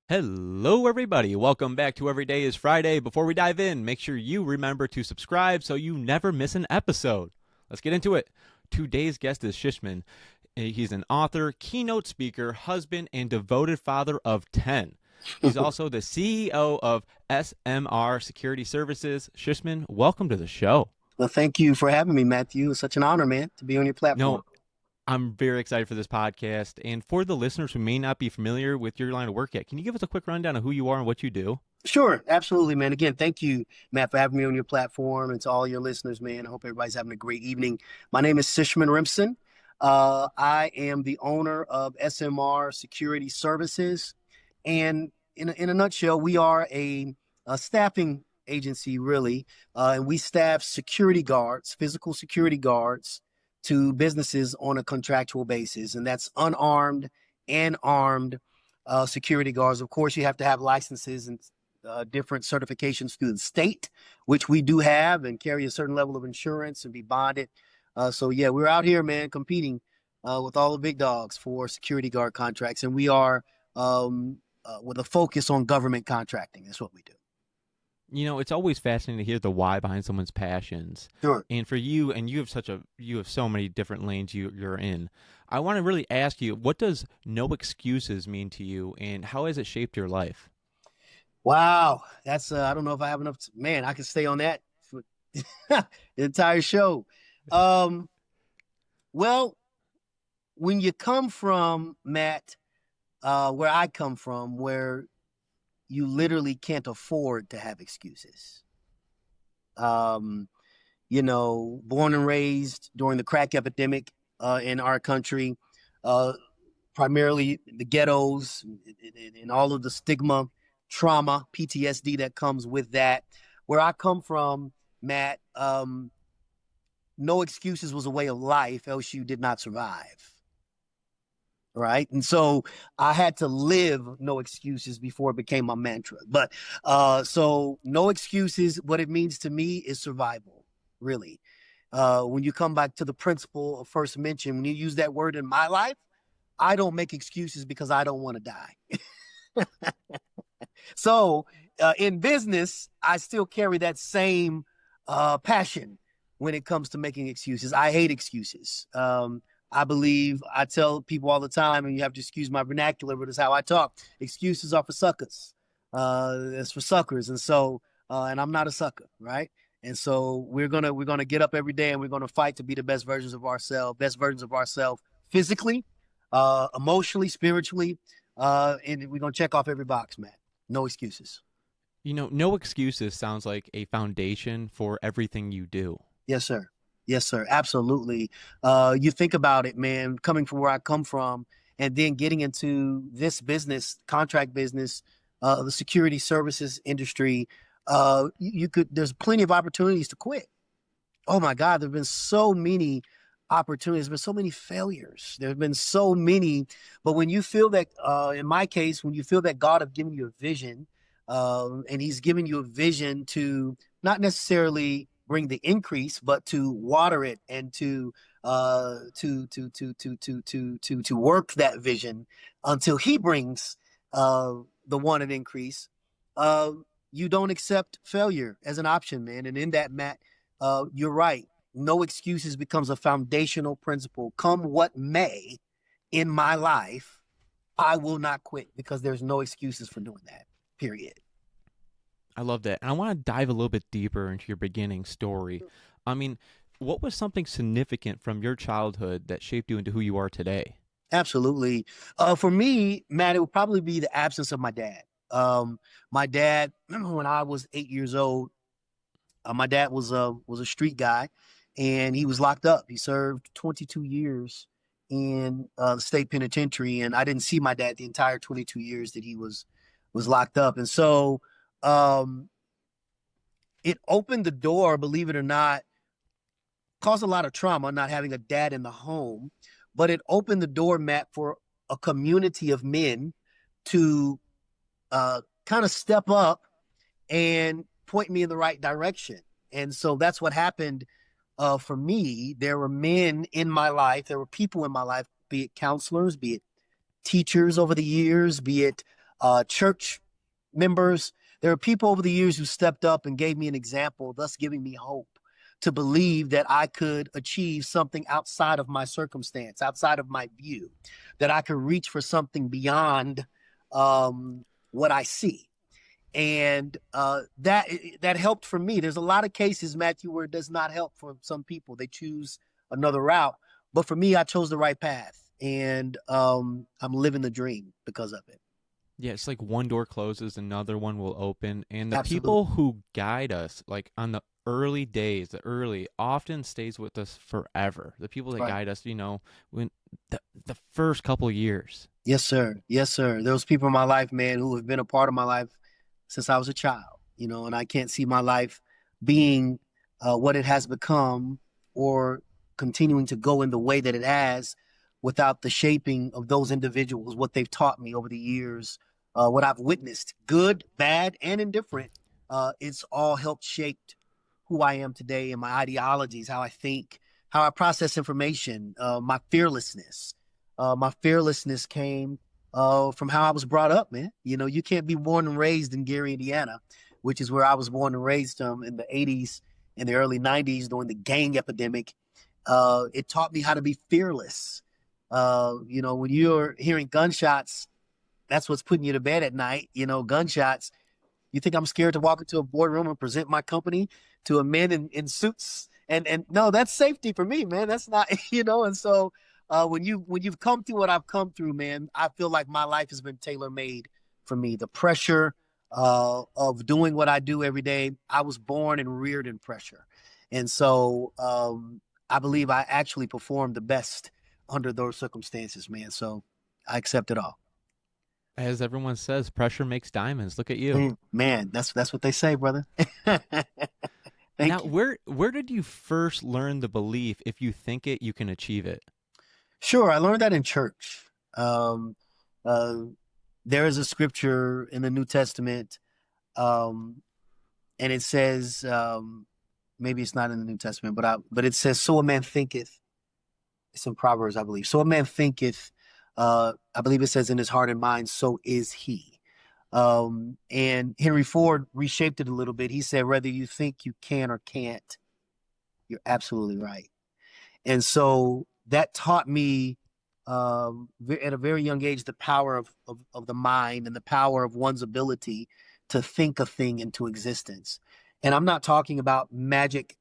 Hello, everybody. Welcome back to Every Day is Friday. Before we dive in, make sure you remember to subscribe so you never miss an episode. Let's get into it. Today's guest is Sishman. He's an author, keynote speaker, husband, and devoted father of 10. He's also the CEO of SMR Security Services. Sishman, welcome to the show. Well, thank you for having me, Matthew. It's such an honor, man, to be on your platform. No, I'm very excited for this podcast. And for the listeners who may not be familiar with your line of work yet, can you give us a quick rundown of who you are and what you do? Sure, absolutely, man. Again, thank you, Matt, for having me on your platform, and to all your listeners, man. I hope everybody's having a great evening. My name is Sishman Rimpson. I am the owner of SMR Security Services, and in a nutshell, we are a staffing agency, really, and we staff security guards, physical security guards, to businesses on a contractual basis, and that's unarmed and armed security guards. Of course, you have to have licenses and different certifications through the state, which we do have, and carry a certain level of insurance and be bonded. So yeah, we're out here, man, competing with all the big dogs for security guard contracts, and we are with a focus on government contracting. That's what we do. You know, it's always fascinating to hear the why behind someone's passions. Sure. And for you, and you have so many different lanes you're in. I want to really ask you, what does no excuses mean to you, and how has it shaped your life? Wow, that's I don't know if I have enough. Man, I can stay on that for the entire show. Um, well, when you come from, Matt, where I come from, where you literally can't afford to have excuses. Um, Born and raised during the crack epidemic in our country, uh, primarily the ghettos and all of the stigma, trauma, PTSD that comes with that. Where I come from, Matt, no excuses was a way of life, else you did not survive. Right. And so I had to live no excuses before it became my mantra. But so no excuses, what it means to me is survival, really. When you come back to the principle of first mention, when you use that word in my life, I don't make excuses because I don't want to die. So in business, I still carry that same passion when it comes to making excuses. I hate excuses. I tell people all the time, and you have to excuse my vernacular, but it's how I talk. Excuses are for suckers. It's for suckers. And so, and I'm not a sucker, right? And so we're gonna get up every day and we're gonna fight to be the best versions of ourselves physically, emotionally, spiritually, and we're gonna check off every box, man. No excuses. You know, no excuses sounds like a foundation for everything you do. Yes, sir. Yes, sir. Absolutely. You think about it, man, coming from where I come from and then getting into this business, contract business, the security services industry, there's plenty of opportunities to quit. Oh my God, there have been so many opportunities, there's been so many failures. There have been so many, but when you feel that, in my case, when you feel that God have given you a vision, and he's giving you a vision to not necessarily bring the increase, but to water it and to work that vision until he brings the wanted increase. Uh, you don't accept failure as an option, man. And in that, Matt, you're right. No excuses becomes a foundational principle. Come what may in my life, I will not quit because there's no excuses for doing that. Period. I love that. And I want to dive a little bit deeper into your beginning story. I mean, what was something significant from your childhood that shaped you into who you are today? Absolutely. For me, Matt, it would probably be the absence of my dad. My dad, when I was 8 years old, my dad was a street guy, and he was locked up. He served 22 years in the state penitentiary, and I didn't see my dad the entire 22 years that he was locked up. And so um, it opened the door, believe it or not, caused a lot of trauma not having a dad in the home, but it opened the door, Matt, for a community of men to kind of step up and point me in the right direction. And so that's what happened for me. There were men in my life, there were people in my life, be it counselors, be it teachers over the years, be it church members. There are people over the years who stepped up and gave me an example, thus giving me hope to believe that I could achieve something outside of my circumstance, outside of my view, that I could reach for something beyond what I see. And that helped for me. There's a lot of cases, Matthew, where it does not help for some people. They choose another route. But for me, I chose the right path. And I'm living the dream because of it. Yeah, it's like one door closes, another one will open. And the Absolutely. people who guide us, like on the early days, the early often stays with us forever. The people that Right. guide us, when the first couple years. Yes, sir. Yes, sir. Those people in my life, man, who have been a part of my life since I was a child, and I can't see my life being what it has become or continuing to go in the way that it has without the shaping of those individuals, what they've taught me over the years, what I've witnessed, good, bad, and indifferent. It's all helped shape who I am today and my ideologies, how I think, how I process information, my fearlessness. My fearlessness came from how I was brought up, man. You can't be born and raised in Gary, Indiana, which is where I was born and raised in the 80s and the early 90s during the gang epidemic. It taught me how to be fearless. When you're hearing gunshots, that's what's putting you to bed at night, gunshots. You think I'm scared to walk into a boardroom and present my company to a man in suits? And no, that's safety for me, man. That's not, and so when you've come through what I've come through, man, I feel like my life has been tailor-made for me. The pressure of doing what I do every day, I was born and reared in pressure. And so I believe I actually performed the best under those circumstances, man. So I accept it all. As everyone says, pressure makes diamonds. Look at you. Man, that's what they say, brother. Now, Thank you. where did you first learn the belief if you think it, you can achieve it? Sure, I learned that in church. Um, uh, there is a scripture in the New Testament, um, and it says, maybe it's not in the New Testament, but it says, "So a man thinketh." It's in Proverbs, I believe. So a man thinketh. I believe it says, "In his heart and mind, so is he." And Henry Ford reshaped it a little bit. He said, "Whether you think you can or can't, you're absolutely right." And so that taught me at a very young age the power of the mind and the power of one's ability to think a thing into existence. And I'm not talking about magic,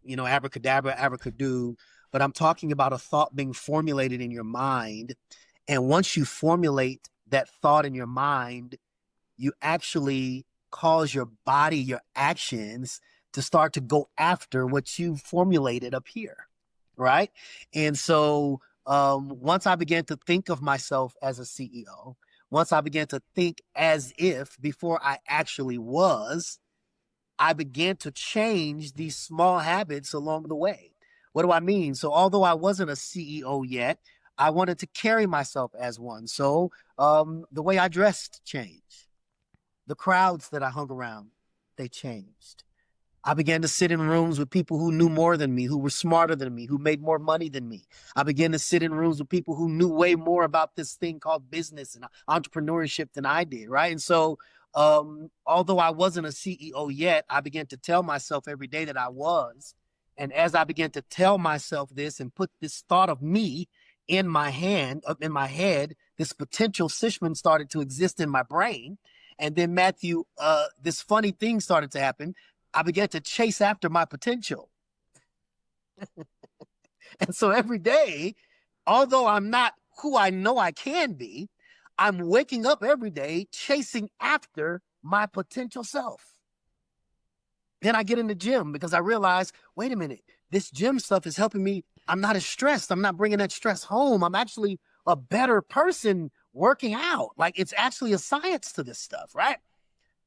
abracadabra, abracadoo, but I'm talking about a thought being formulated in your mind. And once you formulate that thought in your mind, you actually cause your body, your actions to start to go after what you formulated up here. Right. And so once I began to think of myself as a CEO, once I began to think as if before I actually was, I began to change these small habits along the way. What do I mean? So although I wasn't a CEO yet, I wanted to carry myself as one. So the way I dressed changed. The crowds that I hung around, they changed. I began to sit in rooms with people who knew more than me, who were smarter than me, who made more money than me. I began to sit in rooms with people who knew way more about this thing called business and entrepreneurship than I did, right? And so, although I wasn't a CEO yet, I began to tell myself every day that I was. And as I began to tell myself this and put this thought of me in my head, this potential Sishman started to exist in my brain. And then Matthew, this funny thing started to happen. I began to chase after my potential. And so every day, although I'm not who I know I can be, I'm waking up every day chasing after my potential self. Then I get in the gym because I realize, wait a minute, this gym stuff is helping me. I'm not as stressed. I'm not bringing that stress home. I'm actually a better person working out. Like it's actually a science to this stuff, right?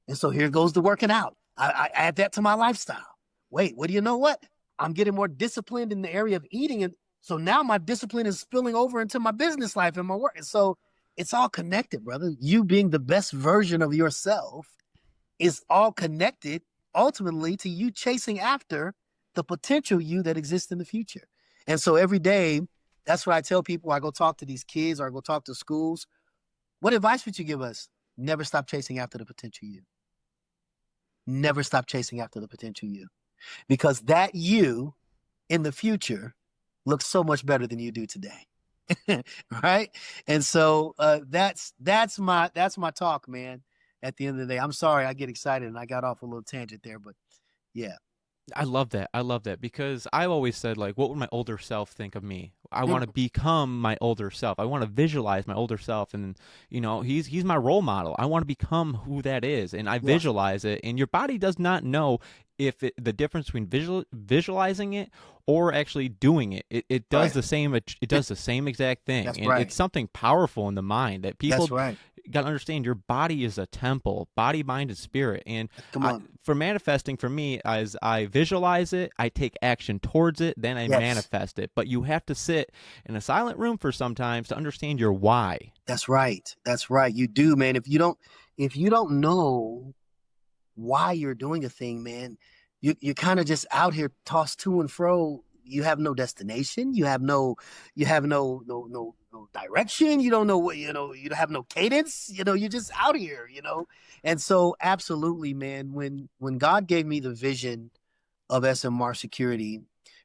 And so here goes the working out. I add that to my lifestyle. Wait, what do you know what? I'm getting more disciplined in the area of eating. And so now my discipline is spilling over into my business life and my work. And so it's all connected, brother. You being the best version of yourself is all connected ultimately to you chasing after the potential you that exists in the future. And so every day, that's what I tell people. I go talk to these kids or I go talk to schools. What advice would you give us? Never stop chasing after the potential you. Never stop chasing after the potential you. Because that you in the future looks so much better than you do today. Right? And so that's my talk, man. At the end of the day, I'm sorry I get excited and I got off a little tangent there, but yeah. I love that. I love that because I've always said, like, what would my older self think of me? I want to Mm, become my older self. I want to visualize my older self, and he's my role model. I want to become who that is, and I yeah, visualize it. And your body does not know the difference between visualizing it or actually doing it. It does right. the same. It does the same exact thing, That's and right. it's something powerful in the mind that That's people right. got to understand. Your body is a temple, body, mind, and spirit, and Come on. for manifesting for me, as I visualize it, I take action towards it, then I Yes. manifest it. But you have to sit in a silent room for sometimes to understand your why. That's right. That's right. You do, man. If you don't know why you're doing a thing, man, you're kind of just out here tossed to and fro. You have no destination. You have no direction. You don't know what, you don't have no cadence. You're just out here. And so absolutely, man, when God gave me the vision of SMR security,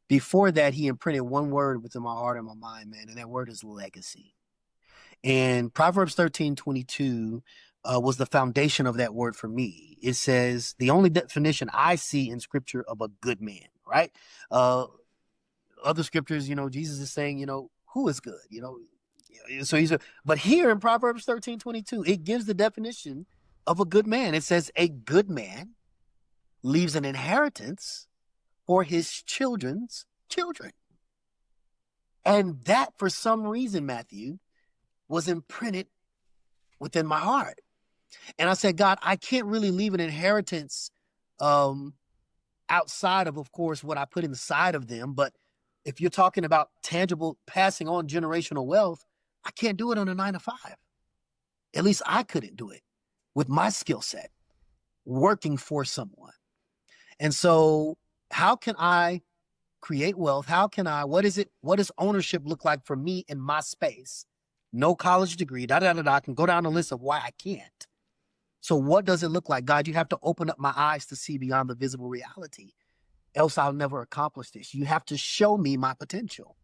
before that, he imprinted one word within my heart and my mind, man, and that word is legacy. And Proverbs 13:22 was the foundation of that word for me. It says the only definition I see in scripture of a good man, right? Uh, Other scriptures, Jesus is saying, who is good, So but here in Proverbs 13:22, it gives the definition of a good man. It says a good man leaves an inheritance for his children's children. And that, for some reason, Matthew, was imprinted within my heart. And I said, God, I can't really leave an inheritance um, outside of course, what I put inside of them. But if you're talking about tangible passing on generational wealth, I can't do it on a 9 to 5. At least I couldn't do it with my skill set working for someone. And so, how can I create wealth? What does ownership look like for me in my space? No college degree, I can go down the list of why I can't. So what does it look like? God, you have to open up my eyes to see beyond the visible reality. Else I'll never accomplish this. You have to show me my potential.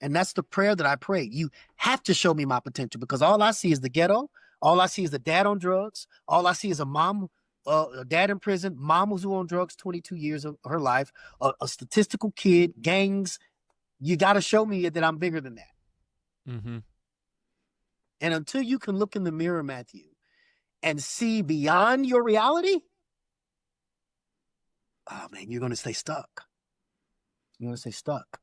And that's the prayer that I pray. You have to show me my potential because all I see is the ghetto. All I see is the dad on drugs. All I see is a dad in prison, mom who's on drugs 22 years of her life, a statistical kid, gangs. You got to show me that I'm bigger than that. Mm-hmm. And until you can look in the mirror, Matthew, and see beyond your reality, oh man, you're going to stay stuck. You're going to stay stuck.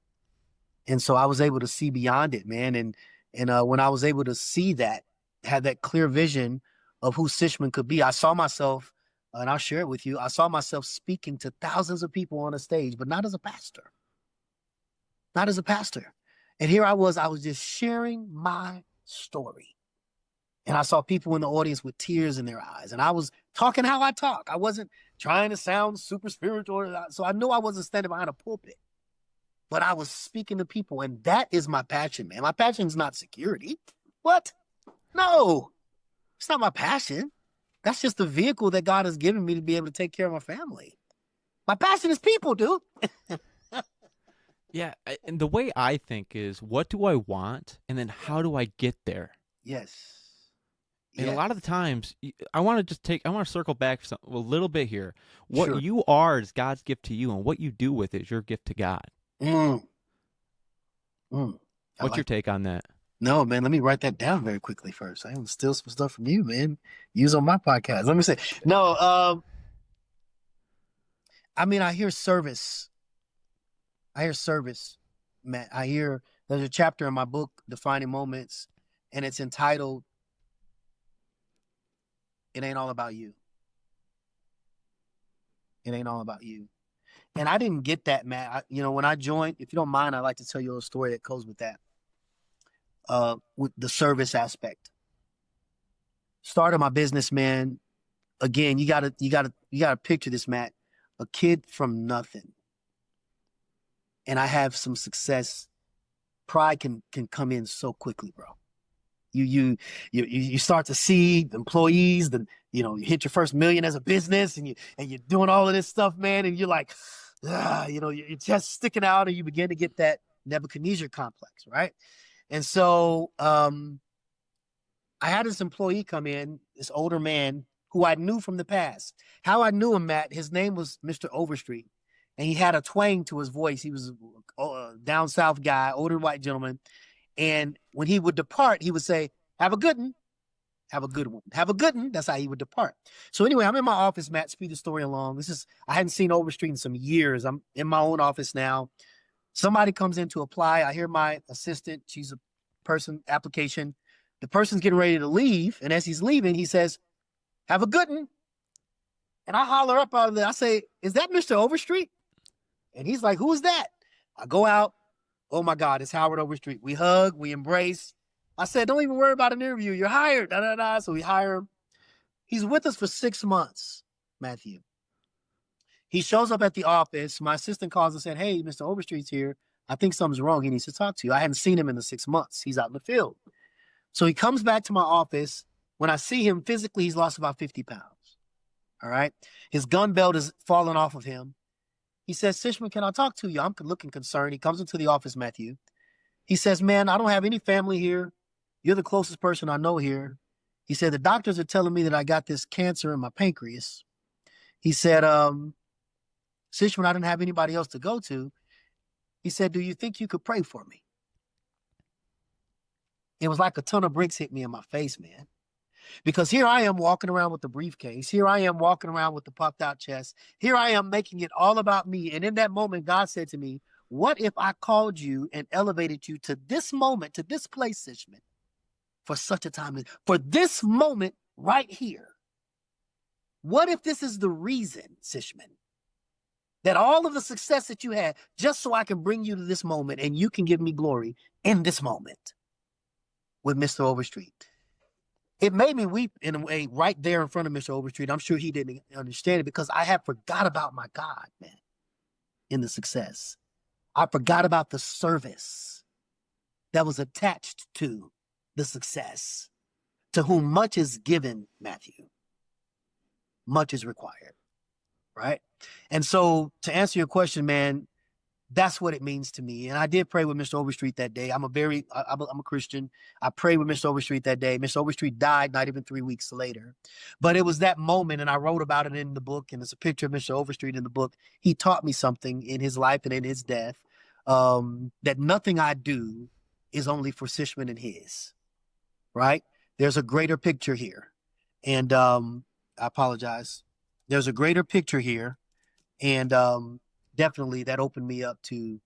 And so I was able to see beyond it, man. And when I was able to see that, had that clear vision of who Sishman could be, I saw myself, and I'll share it with you. I saw myself speaking to thousands of people on a stage, but not as a pastor, not as a pastor. And here I was just sharing my story. And I saw people in the audience with tears in their eyes. And I was talking how I talk. I wasn't trying to sound super spiritual. So I knew I wasn't standing behind a pulpit, but I was speaking to people. And that is my passion, man. My passion is not security. What? No, it's not my passion. That's just the vehicle that God has given me to be able to take care of my family. My passion is people, dude. Yeah, and the way I think is, what do I want, and then how do I get there? Yes. And a Yes. lot of the times, I want to circle back a little bit here. What Sure. you are is God's gift to you, and what you do with it is your gift to God. Mm, I What's your like take on that? No, man, let me write that down very quickly first. I want to steal some stuff from you, man. Use on my podcast. Let me say, no, I mean, I hear service. I hear service, Matt. There's a chapter in my book, Defining Moments, and it's entitled, It Ain't All About You. It ain't all about you. And I didn't get that, Matt. When I joined, if you don't mind, I'd like to tell you a story that goes with that, with the service aspect. Started my business, man. Again, you gotta picture this, Matt. A kid from nothing, and I have some success. Pride can come in so quickly, bro. You start to see employees, you hit your first million as a business, and you're doing all of this stuff, man, and you're like, you're just sticking out, and you begin to get that Nebuchadnezzar complex, right? And so I had this employee come in, this older man who I knew from the past. How I knew him, Matt, his name was Mr. Overstreet, and he had a twang to his voice. He was a down south guy, older white gentleman. And when he would depart, he would say, "Have a good one. Have a good one. Have a good one." That's how he would depart. So anyway, I'm in my office, Matt, speed the story along. I hadn't seen Overstreet in some years. I'm in my own office now. Somebody comes in to apply. I hear my assistant. She's a person application. The person's getting ready to leave. And as he's leaving, he says, "Have a good one." And I holler up out of there. I say, "Is that Mr. Overstreet?" And he's like, "Who is that?" I go out. Oh my God, it's Howard Overstreet. We hug, we embrace. I said, "Don't even worry about an interview. You're hired." Da, da, da. So we hire him. He's with us for 6 months, Matthew. He shows up at the office. My assistant calls and said, "Hey, Mr. Overstreet's here. I think something's wrong. He needs to talk to you." I hadn't seen him in the 6 months. He's out in the field. So he comes back to my office. When I see him physically, he's lost about 50 pounds. All right. His gun belt is falling off of him. He says, "Sishman, can I talk to you?" I'm looking concerned. He comes into the office, Matthew. He says, "Man, I don't have any family here. You're the closest person I know here." He said, "The doctors are telling me that I got this cancer in my pancreas." He said, "Sishman, I didn't have anybody else to go to." He said, "Do you think you could pray for me?" It was like a ton of bricks hit me in my face, man. Because here I am walking around with the briefcase. Here I am walking around with the puffed out chest. Here I am making it all about me. And in that moment, God said to me, "What if I called you and elevated you to this moment, to this place, Sishman, for such a time as for this moment right here? What if this is the reason, Sishman, that all of the success that you had, just so I can bring you to this moment and you can give me glory in this moment with Mr. Overstreet?" It made me weep in a way right there in front of Mr. Overstreet. I'm sure he didn't understand it because I had forgot about my God, man, in the success. I forgot about the service that was attached to the success. To whom much is given, Matthew, much is required, right? And so to answer your question, man, that's what it means to me. And I did pray with Mr. Overstreet that day. I'm a Christian. I prayed with Mr. Overstreet that day. Mr. Overstreet died not even 3 weeks later. But it was that moment, and I wrote about it in the book, and there's a picture of Mr. Overstreet in the book. He taught me something in his life and in his death, that nothing I do is only for Sishman and his, right? There's a greater picture here. And I apologize. There's a greater picture here. And definitely that opened me up to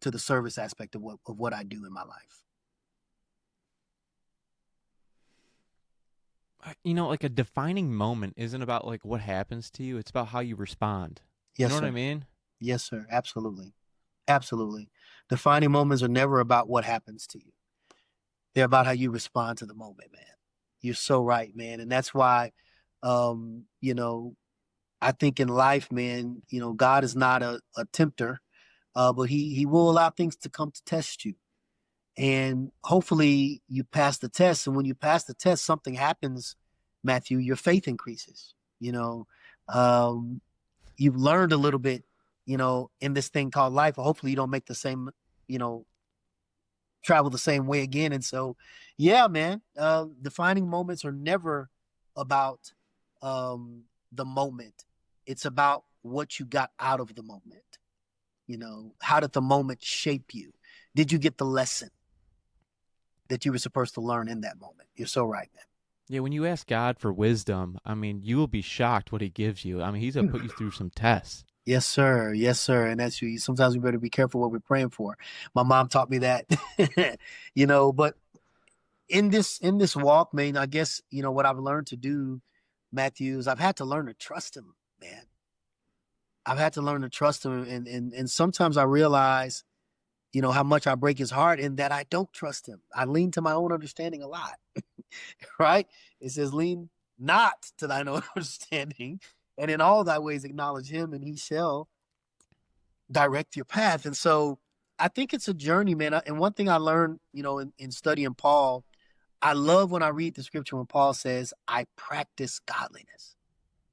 the service aspect of what I do in my life. Like a defining moment isn't about like what happens to you. It's about how you respond. Yes, you know sir. what I mean? Yes, sir. Absolutely. Absolutely. Defining moments are never about what happens to you. They're about how you respond to the moment, man. You're so right, man. And that's why, I think in life, man, God is not a tempter, but he will allow things to come to test you. And hopefully you pass the test. And when you pass the test, something happens, Matthew, your faith increases. You've learned a little bit, in this thing called life. Hopefully you don't make the same, travel the same way again. And so, yeah, man, defining moments are never about the moment. It's about what you got out of the moment. How did the moment shape you? Did you get the lesson that you were supposed to learn in that moment? You're so right, man. Yeah, when you ask God for wisdom, I mean, you will be shocked what he gives you. I mean, he's going to put you through some tests. Yes, sir. Yes, sir. And that's sometimes we better be careful what we're praying for. My mom taught me that, but in this walk, man, I guess, what I've learned to do, Matthew, is I've had to learn to trust him, man. I've had to learn to trust him. And sometimes I realize, how much I break his heart and that I don't trust him. I lean to my own understanding a lot, right? It says, "Lean not to thine own understanding, and in all thy ways acknowledge him, and he shall direct your path." And so I think it's a journey, man. And one thing I learned, in studying Paul, I love when I read the scripture when Paul says, I practice godliness.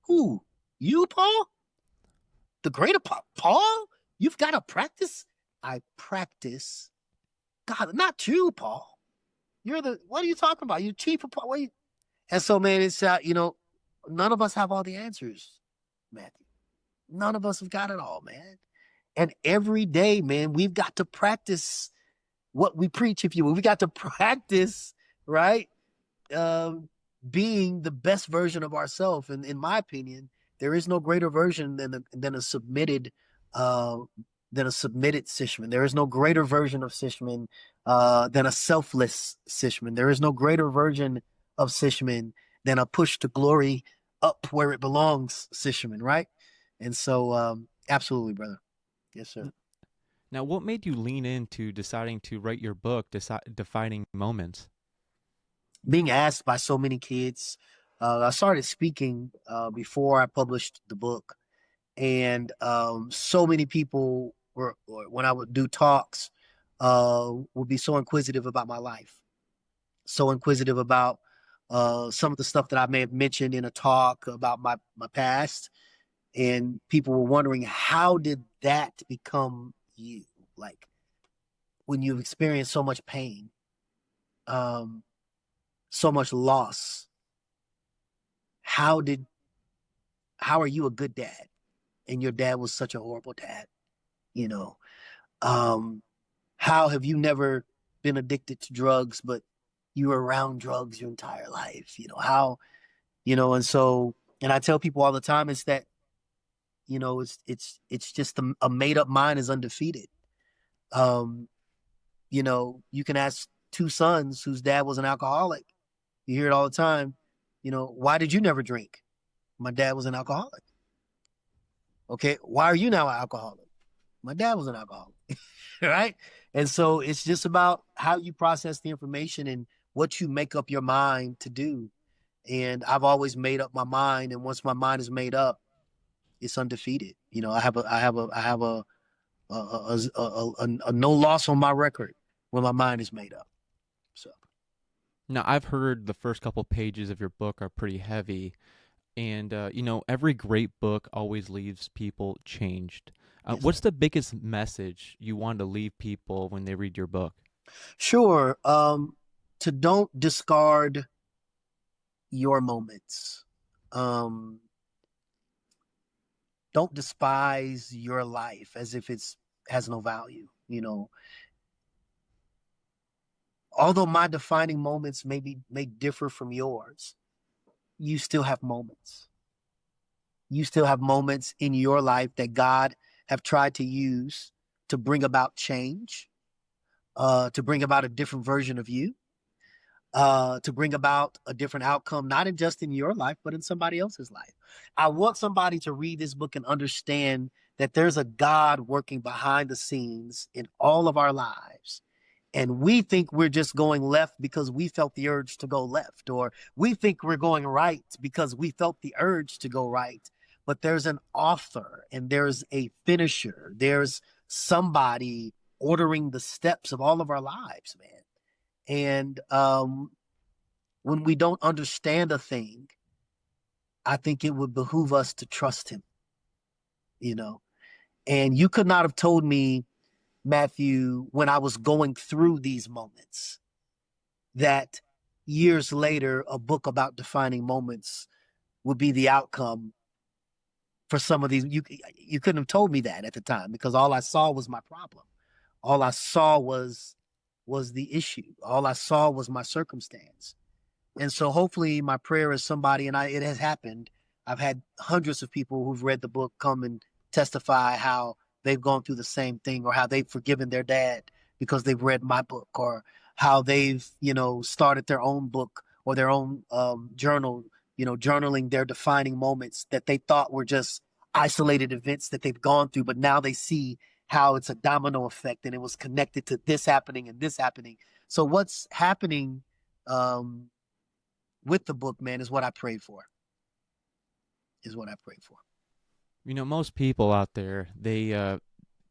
Who? You, Paul? The greater Paul? You've got to practice? I practice God, not you, Paul. What are you talking about? You're chief of Paul. And so, man, it's, none of us have all the answers, Matthew. None of us have got it all, man. And every day, man, we've got to practice what we preach, if you will. We got to practice, right? Being the best version of ourselves. And in my opinion, there is no greater version than a submitted Sishman. There is no greater version of Sishman than a selfless Sishman. There is no greater version of Sishman than a push to glory up where it belongs Sishman, right? And so, absolutely, brother. Yes, sir. Now, what made you lean into deciding to write your book, Defining Moments? Being asked by so many kids. I started speaking before I published the book, and so many people were, when I would do talks, would be so inquisitive about my life, so inquisitive about some of the stuff that I may have mentioned in a talk about my past, and people were wondering, how did that become you? Like, when you've experienced so much pain, so much loss, how are you a good dad? And your dad was such a horrible dad, you know. How have you never been addicted to drugs, but you were around drugs your entire life? How, and so, and I tell people all the time, it's that, it's just a made up mind is undefeated. You can ask two sons whose dad was an alcoholic. You hear it all the time. Why did you never drink? My dad was an alcoholic. Okay, why are you now an alcoholic? My dad was an alcoholic. Right? And so it's just about how you process the information and what you make up your mind to do. And I've always made up my mind, and once my mind is made up, it's undefeated. I have a no loss on my record when my mind is made up. So Now, I've heard the first couple pages of your book are pretty heavy, and every great book always leaves people changed. yes, What's sir. the biggest message you want to leave people when they read your book? Sure. To don't discard your moments. Um, don't despise your life as if it's has no value. Although my defining moments may differ from yours, you still have moments. You still have moments in your life that God have tried to use to bring about change, to bring about a different version of you, to bring about a different outcome, not just in your life, but in somebody else's life. I want somebody to read this book and understand that there's a God working behind the scenes in all of our lives. And we think we're just going left because we felt the urge to go left, or we think we're going right because we felt the urge to go right. But there's an author and there's a finisher. There's somebody ordering the steps of all of our lives, man. And when we don't understand a thing, I think it would behoove us to trust him, you know. And you could not have told me, Matthew, when I was going through these moments, that years later, a book about defining moments would be the outcome for some of these. You couldn't have told me that at the time, because all I saw was my problem. All I saw was the issue. All I saw was my circumstance. And so hopefully my prayer is somebody, and it has happened. I've had hundreds of people who've read the book come and testify how they've gone through the same thing, or how they've forgiven their dad because they've read my book, or how they've, started their own book or their own journal, journaling their defining moments that they thought were just isolated events that they've gone through, but now they see how it's a domino effect and it was connected to this happening and this happening. So what's happening with the book, man, is what I prayed for. Is what I prayed for. Most people out there, they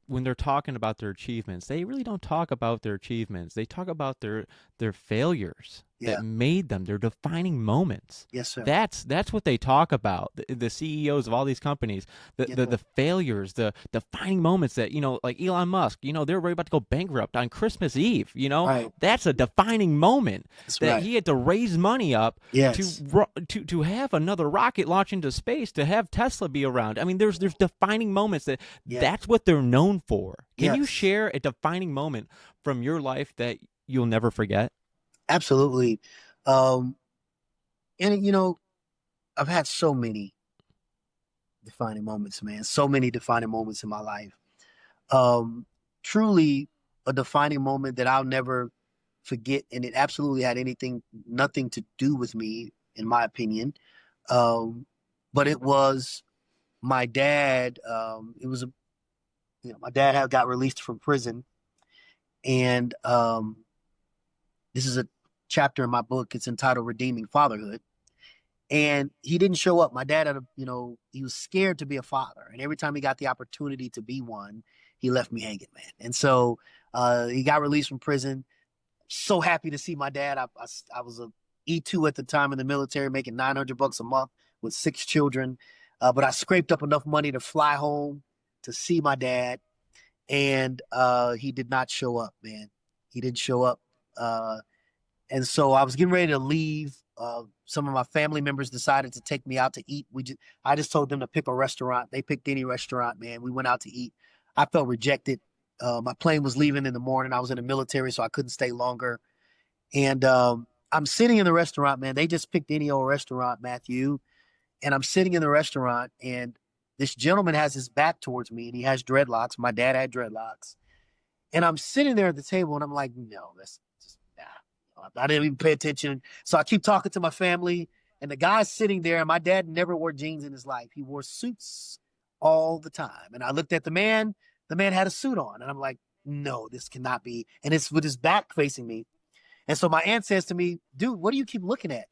when they're talking about their achievements, they really don't talk about their achievements. They talk about their failures. Yeah. made them, their defining moments. Yes, sir. That's what they talk about. The CEOs of all these companies, Yes, the sir. failures, the defining moments that, like Elon Musk, they're worried about to go bankrupt on Christmas Eve. Right. That's a defining moment That's that right. he had to raise money up Yes. to have another rocket launch into space, to have Tesla be around. I mean, there's defining moments Yeah. that's what they're known for. Can you Yes. share a defining moment from your life that you'll never forget? Absolutely. Um, and I've had so many defining moments, man. So many defining moments in my life. Um, Truly a defining moment that I'll never forget, and it absolutely had nothing to do with me, in my opinion. Um, but it was my dad. It was my dad had got released from prison, and this is a chapter in my book. It's entitled "Redeeming Fatherhood." And he didn't show up. My dad he was scared to be a father. And every time he got the opportunity to be one, he left me hanging, man. And so he got released from prison. So happy to see my dad. I was a E2 at the time in the military, making $900 a month with 6 children. But I scraped up enough money to fly home to see my dad. And he did not show up, man. He didn't show up. And so I was getting ready to leave. Some of my family members decided to take me out to eat. I just told them to pick a restaurant. They picked any restaurant, man. We went out to eat. I felt rejected. My plane was leaving in the morning. I was in the military, so I couldn't stay longer. And I'm sitting in the restaurant, man. They just picked any old restaurant, Matthew. And I'm sitting in the restaurant, and this gentleman has his back towards me, and he has dreadlocks. My dad had dreadlocks. And I'm sitting there at the table, and I'm like, no, that's just, nah. I didn't even pay attention. So I keep talking to my family, and the guy's sitting there, and my dad never wore jeans in his life. He wore suits all the time. And I looked at the man. The man had a suit on, and I'm like, no, this cannot be. And it's with his back facing me. And so my aunt says to me, dude, what do you keep looking at?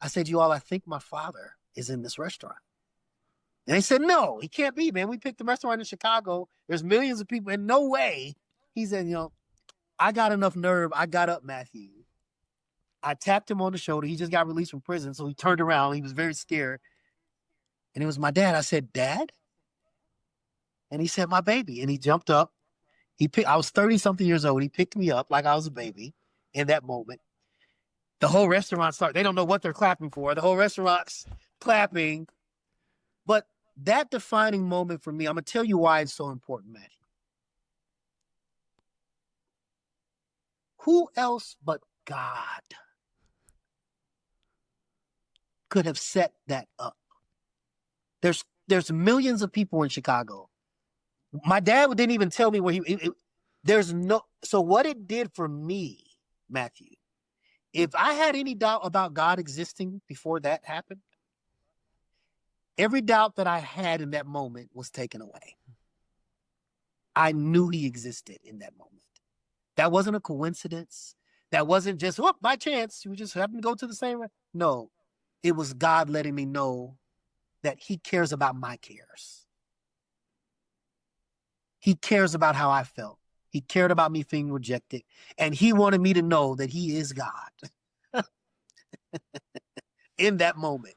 I said, you all, I think my father is in this restaurant. And they said, no, he can't be, man. We picked the restaurant in Chicago. There's millions of people, and no way. He said, I got enough nerve. I got up, Matthew. I tapped him on the shoulder. He just got released from prison, so he turned around. He was very scared. And it was my dad. I said, Dad? And he said, my baby. And he jumped up. I was 30-something years old. He picked me up like I was a baby in that moment. The whole restaurant started. They don't know what they're clapping for. The whole restaurant's clapping. But that defining moment for me, I'm going to tell you why it's so important, Matthew. Who else but God could have set that up? There's millions of people in Chicago. My dad didn't even tell me where so what it did for me, Matthew, if I had any doubt about God existing before that happened, every doubt that I had in that moment was taken away. I knew he existed in that moment. That wasn't a coincidence. That wasn't just, by chance, you just happened to go to the same. No, it was God letting me know that he cares about my cares. He cares about how I felt. He cared about me feeling rejected. And he wanted me to know that he is God in that moment.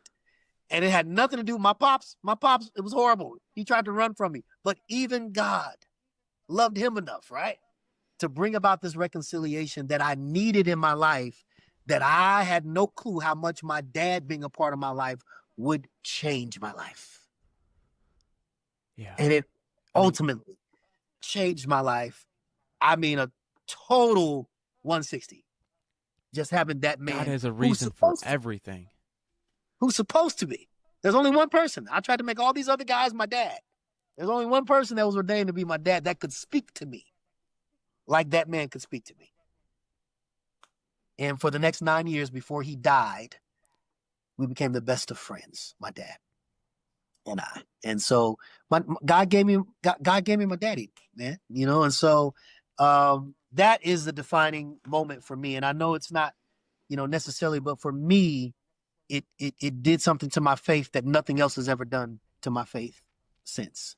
And it had nothing to do with my pops. My pops, it was horrible. He tried to run from me. But even God loved him enough, right, to bring about this reconciliation that I needed in my life, that I had no clue how much my dad being a part of my life would change my life. Yeah. And it ultimately changed my life. I mean, a total 160. Just having that man God has a reason for everything. Who's supposed to be. There's only one person. I tried to make all these other guys my dad. There's only one person that was ordained to be my dad that could speak to me like that man could speak to me. And for the next 9 years before he died, we became the best of friends, my dad and I. And so God gave me my daddy, man. And so that is the defining moment for me. And I know it's not, necessarily, but for me, it did something to my faith that nothing else has ever done to my faith since.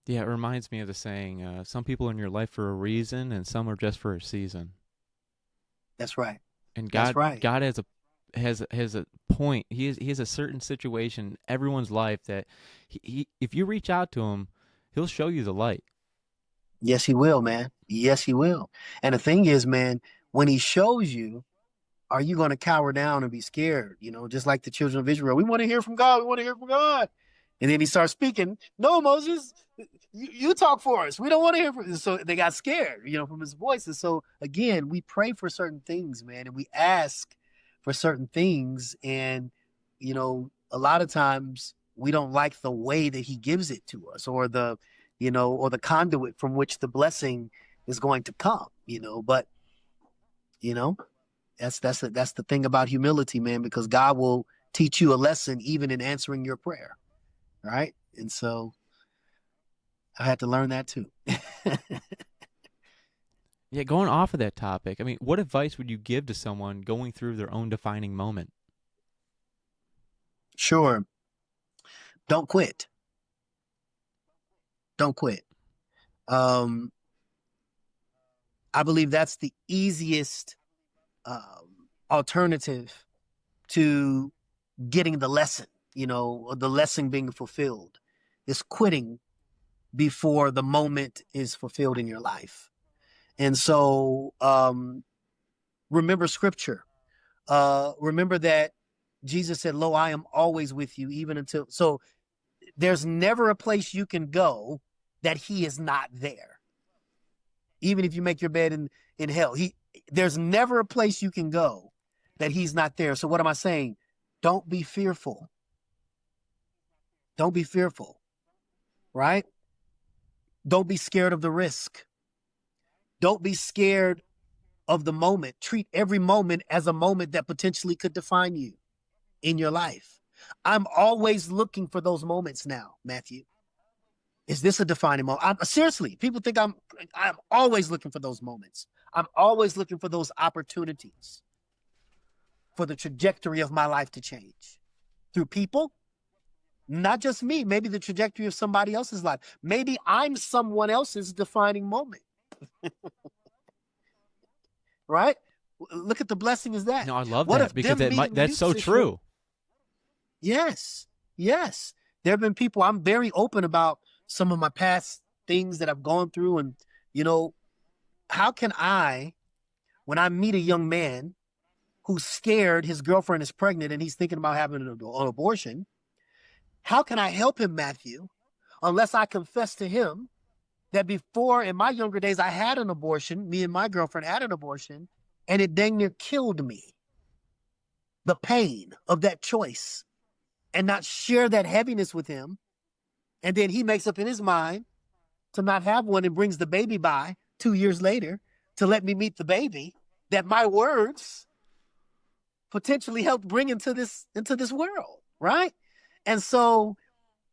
Yeah, it reminds me of the saying, some people are in your life for a reason and some are just for a season. That's right. And That's God right. God has a point. He has a certain situation in everyone's life that he if you reach out to him, he'll show you the light. Yes, he will, man. Yes, he will. And the thing is, man, when he shows you, are you going to cower down and be scared? You know, just like the children of Israel. We want to hear from God. We want to hear from God. And then he starts speaking. No, Moses, you talk for us. We don't want to hear from you. So they got scared, you know, from his voice. And so again, we pray for certain things, man, and we ask for certain things. And, you know, a lot of times we don't like the way that he gives it to us or the, you know, or the conduit from which the blessing is going to come, you know, but, you know, that's the thing about humility, man, because God will teach you a lesson even in answering your prayer, right? And so I had to learn that too. Yeah, going off of that topic, I mean, what advice would you give to someone going through their own defining moment? Sure. Don't quit. Don't quit. Um, I believe that's the easiest alternative to getting the lesson, you know, or the lesson being fulfilled is quitting before the moment is fulfilled in your life. And so remember scripture. Remember that Jesus said, Lo, I am always with you, even until. So there's never a place you can go that he is not there. Even if you make your bed in hell, there's never a place you can go that he's not there. So what am I saying? Don't be fearful. Don't be fearful, right? Don't be scared of the risk. Don't be scared of the moment. Treat every moment as a moment that potentially could define you in your life. I'm always looking for those moments now, Matthew. Is this a defining moment? Seriously, people think I'm always looking for those moments. I'm always looking for those opportunities for the trajectory of my life to change through people, not just me, maybe the trajectory of somebody else's life. Maybe I'm someone else's defining moment, right? Look at the blessing is that. No, I love What that if because them meeting that's you, so Sishman? true. Yes, yes. There have been people, I'm very open about some of my past things that I've gone through. And, you know, how can I, when I meet a young man who's scared his girlfriend is pregnant and he's thinking about having an abortion, how can I help him, Matthew, unless I confess to him that before in my younger days, I had an abortion, me and my girlfriend had an abortion, and it dang near killed me. The pain of that choice and not share that heaviness with him. And then he makes up in his mind to not have one and brings the baby by 2 years later to let me meet the baby that my words potentially helped bring into this world, right? And so,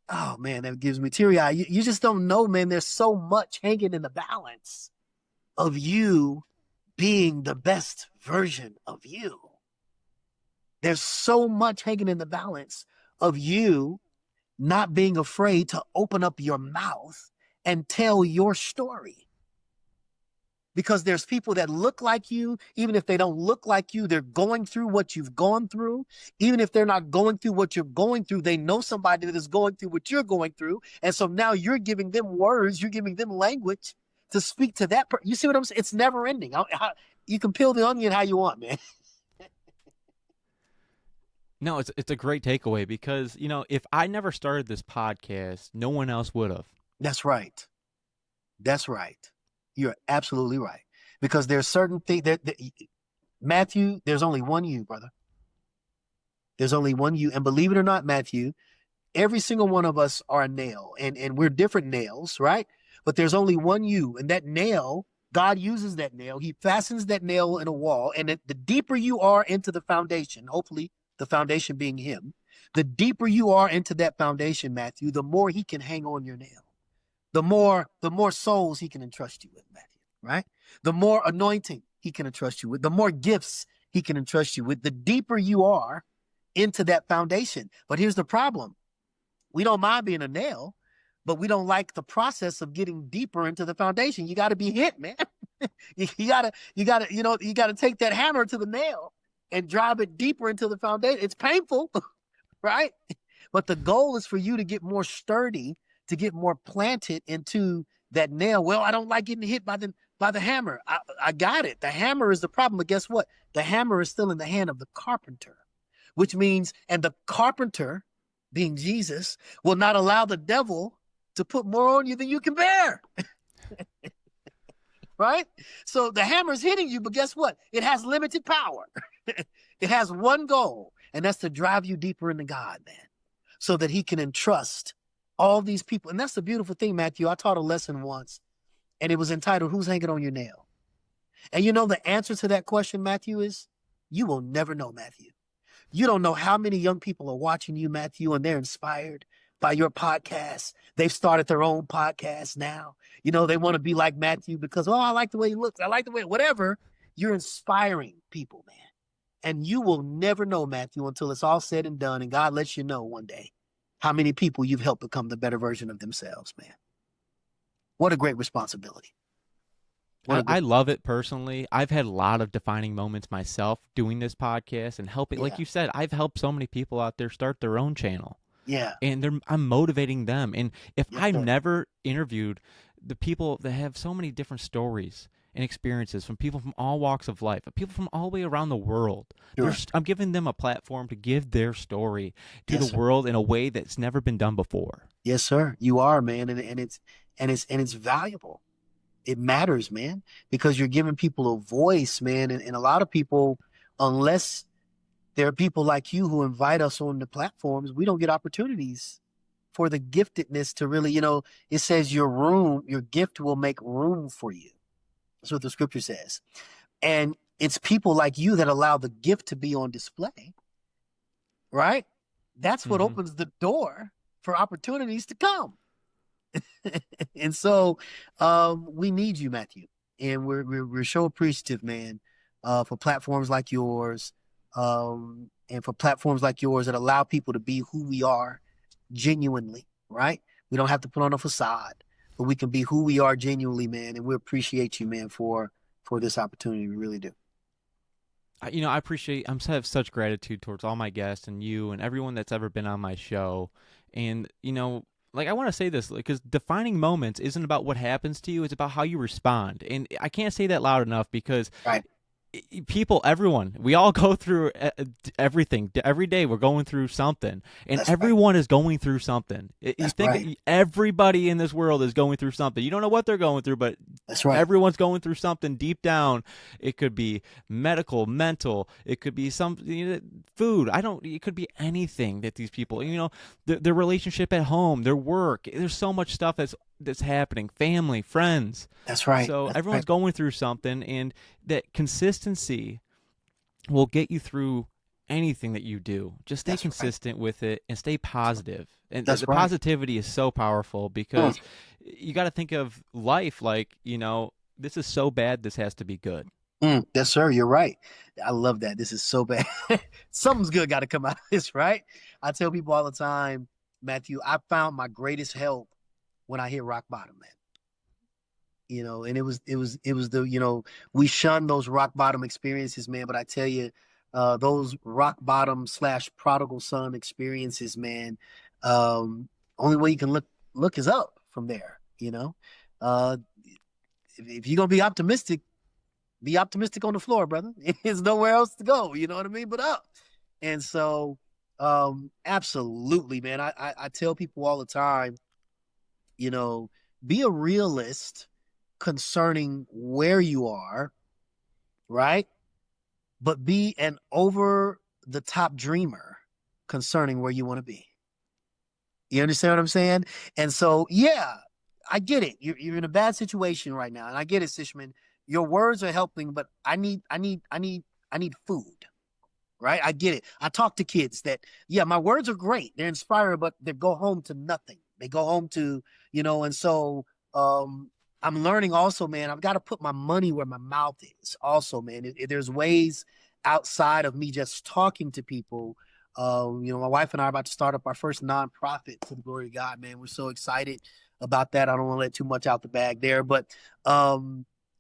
oh man, that gives me teary eye. You just don't know, man. There's so much hanging in the balance of you being the best version of you. There's so much hanging in the balance of you not being afraid to open up your mouth and tell your story. Because there's people that look like you, even if they don't look like you, they're going through what you've gone through. Even if they're not going through what you're going through, they know somebody that is going through what you're going through. And so now you're giving them words, you're giving them language to speak to that person. You see what I'm saying? It's never ending. You can peel the onion how you want, man. No, it's a great takeaway because, you know, if I never started this podcast, no one else would have. That's right. That's right. You're absolutely right. Because there's certain things that Matthew, there's only one you, brother. There's only one you. And believe it or not, Matthew, every single one of us are a nail and we're different nails, right? But there's only one you. And that nail, God uses that nail. He fastens that nail in a wall. And the deeper you are into the foundation, hopefully the foundation being him, the deeper you are into that foundation, Matthew, the more he can hang on your nail. The more souls he can entrust you with, Matthew, right? The more anointing he can entrust you with, the more gifts he can entrust you with, the deeper you are into that foundation. But here's the problem. We don't mind being a nail, but we don't like the process of getting deeper into the foundation. You got to be hit, man. You gotta take that hammer to the nail and drive it deeper into the foundation. It's painful, right? But the goal is for you to get more sturdy, to get more planted into that nail. Well, I don't like getting hit by the hammer. I got it. The hammer is the problem, but guess what? The hammer is still in the hand of the carpenter, which means, and the carpenter, being Jesus, will not allow the devil to put more on you than you can bear. Right? So the hammer's hitting you, but guess what? It has limited power. It has one goal, and that's to drive you deeper into God, man, so that he can entrust all these people. And that's the beautiful thing, Matthew. I taught a lesson once, and it was entitled, Who's Hanging on Your Nail? And you know the answer to that question, Matthew, is you will never know, Matthew. You don't know how many young people are watching you, Matthew, and they're inspired by your podcast. They've started their own podcast now. You know, they want to be like Matthew because, oh, I like the way he looks. I like the way, whatever. You're inspiring people, man. And you will never know, Matthew, until it's all said and done. And God lets you know one day how many people you've helped become the better version of themselves, man. What a great responsibility. I love it personally. I've had a lot of defining moments myself doing this podcast and helping. Like you said, I've helped so many people out there start their own channel. Yeah. And I'm motivating them. And if I've never interviewed the people that have so many different stories and experiences from people from all walks of life, people from all the way around the world, I'm giving them a platform to give their story to the world in a way that's never been done before. Yes, sir. You are, man. And it's valuable. It matters, man, because you're giving people a voice, man. And a lot of people, unless there are people like you who invite us on the platforms, we don't get opportunities for the giftedness to really, it says your gift will make room for you. That's what the scripture says. And it's people like you that allow the gift to be on display, right? That's what opens the door for opportunities to come. And so we need you, Matthew. And we're so appreciative, man, for platforms like yours, and for platforms like yours that allow people to be who we are genuinely, right? We don't have to put on a facade, but we can be who we are genuinely, man. And we appreciate you, man, for this opportunity. We really do. I have such gratitude towards all my guests and you and everyone that's ever been on my show. And, like, I want to say this because defining moments isn't about what happens to you. It's about how you respond. And I can't say that loud enough because everyone, we all go through everything. Every day we're going through something. And everyone is going through something. Everybody in this world is going through something. You don't know what they're going through, but everyone's going through something deep down. It could be medical, mental. It could be some food. It could be anything that these people, their relationship at home, their work. There's so much stuff that's happening, family, friends. That's right. So everyone's going through something, and that consistency will get you through anything that you do. Just stay consistent with it and stay positive. And the positivity is so powerful because you got to think of life like, this is so bad, this has to be good. Yes, sir. You're right. I love that. This is so bad. Something's good got to come out of this, right? I tell people all the time, Matthew, I found my greatest help when I hit rock bottom, man. And it was the, we shun those rock bottom experiences, man. But I tell you, those rock bottom / prodigal son experiences, man, only way you can look is up from there. If you're going to be optimistic on the floor, brother. There's nowhere else to go. You know what I mean? But up. And so, absolutely, man. I tell people all the time, be a realist concerning where you are, right? But be an over-the-top dreamer concerning where you want to be. You understand what I'm saying? And so, yeah, I get it. You're in a bad situation right now, and I get it, Sishman. Your words are helping, but I need food. Right? I get it. I talk to kids that, my words are great. They're inspiring, but they go home to nothing. They go home to, and so I'm learning also, man, I've got to put my money where my mouth is also, man. There's ways outside of me just talking to people. My wife and I are about to start up our first nonprofit, to the glory of God, man. We're so excited about that. I don't want to let too much out the bag there, but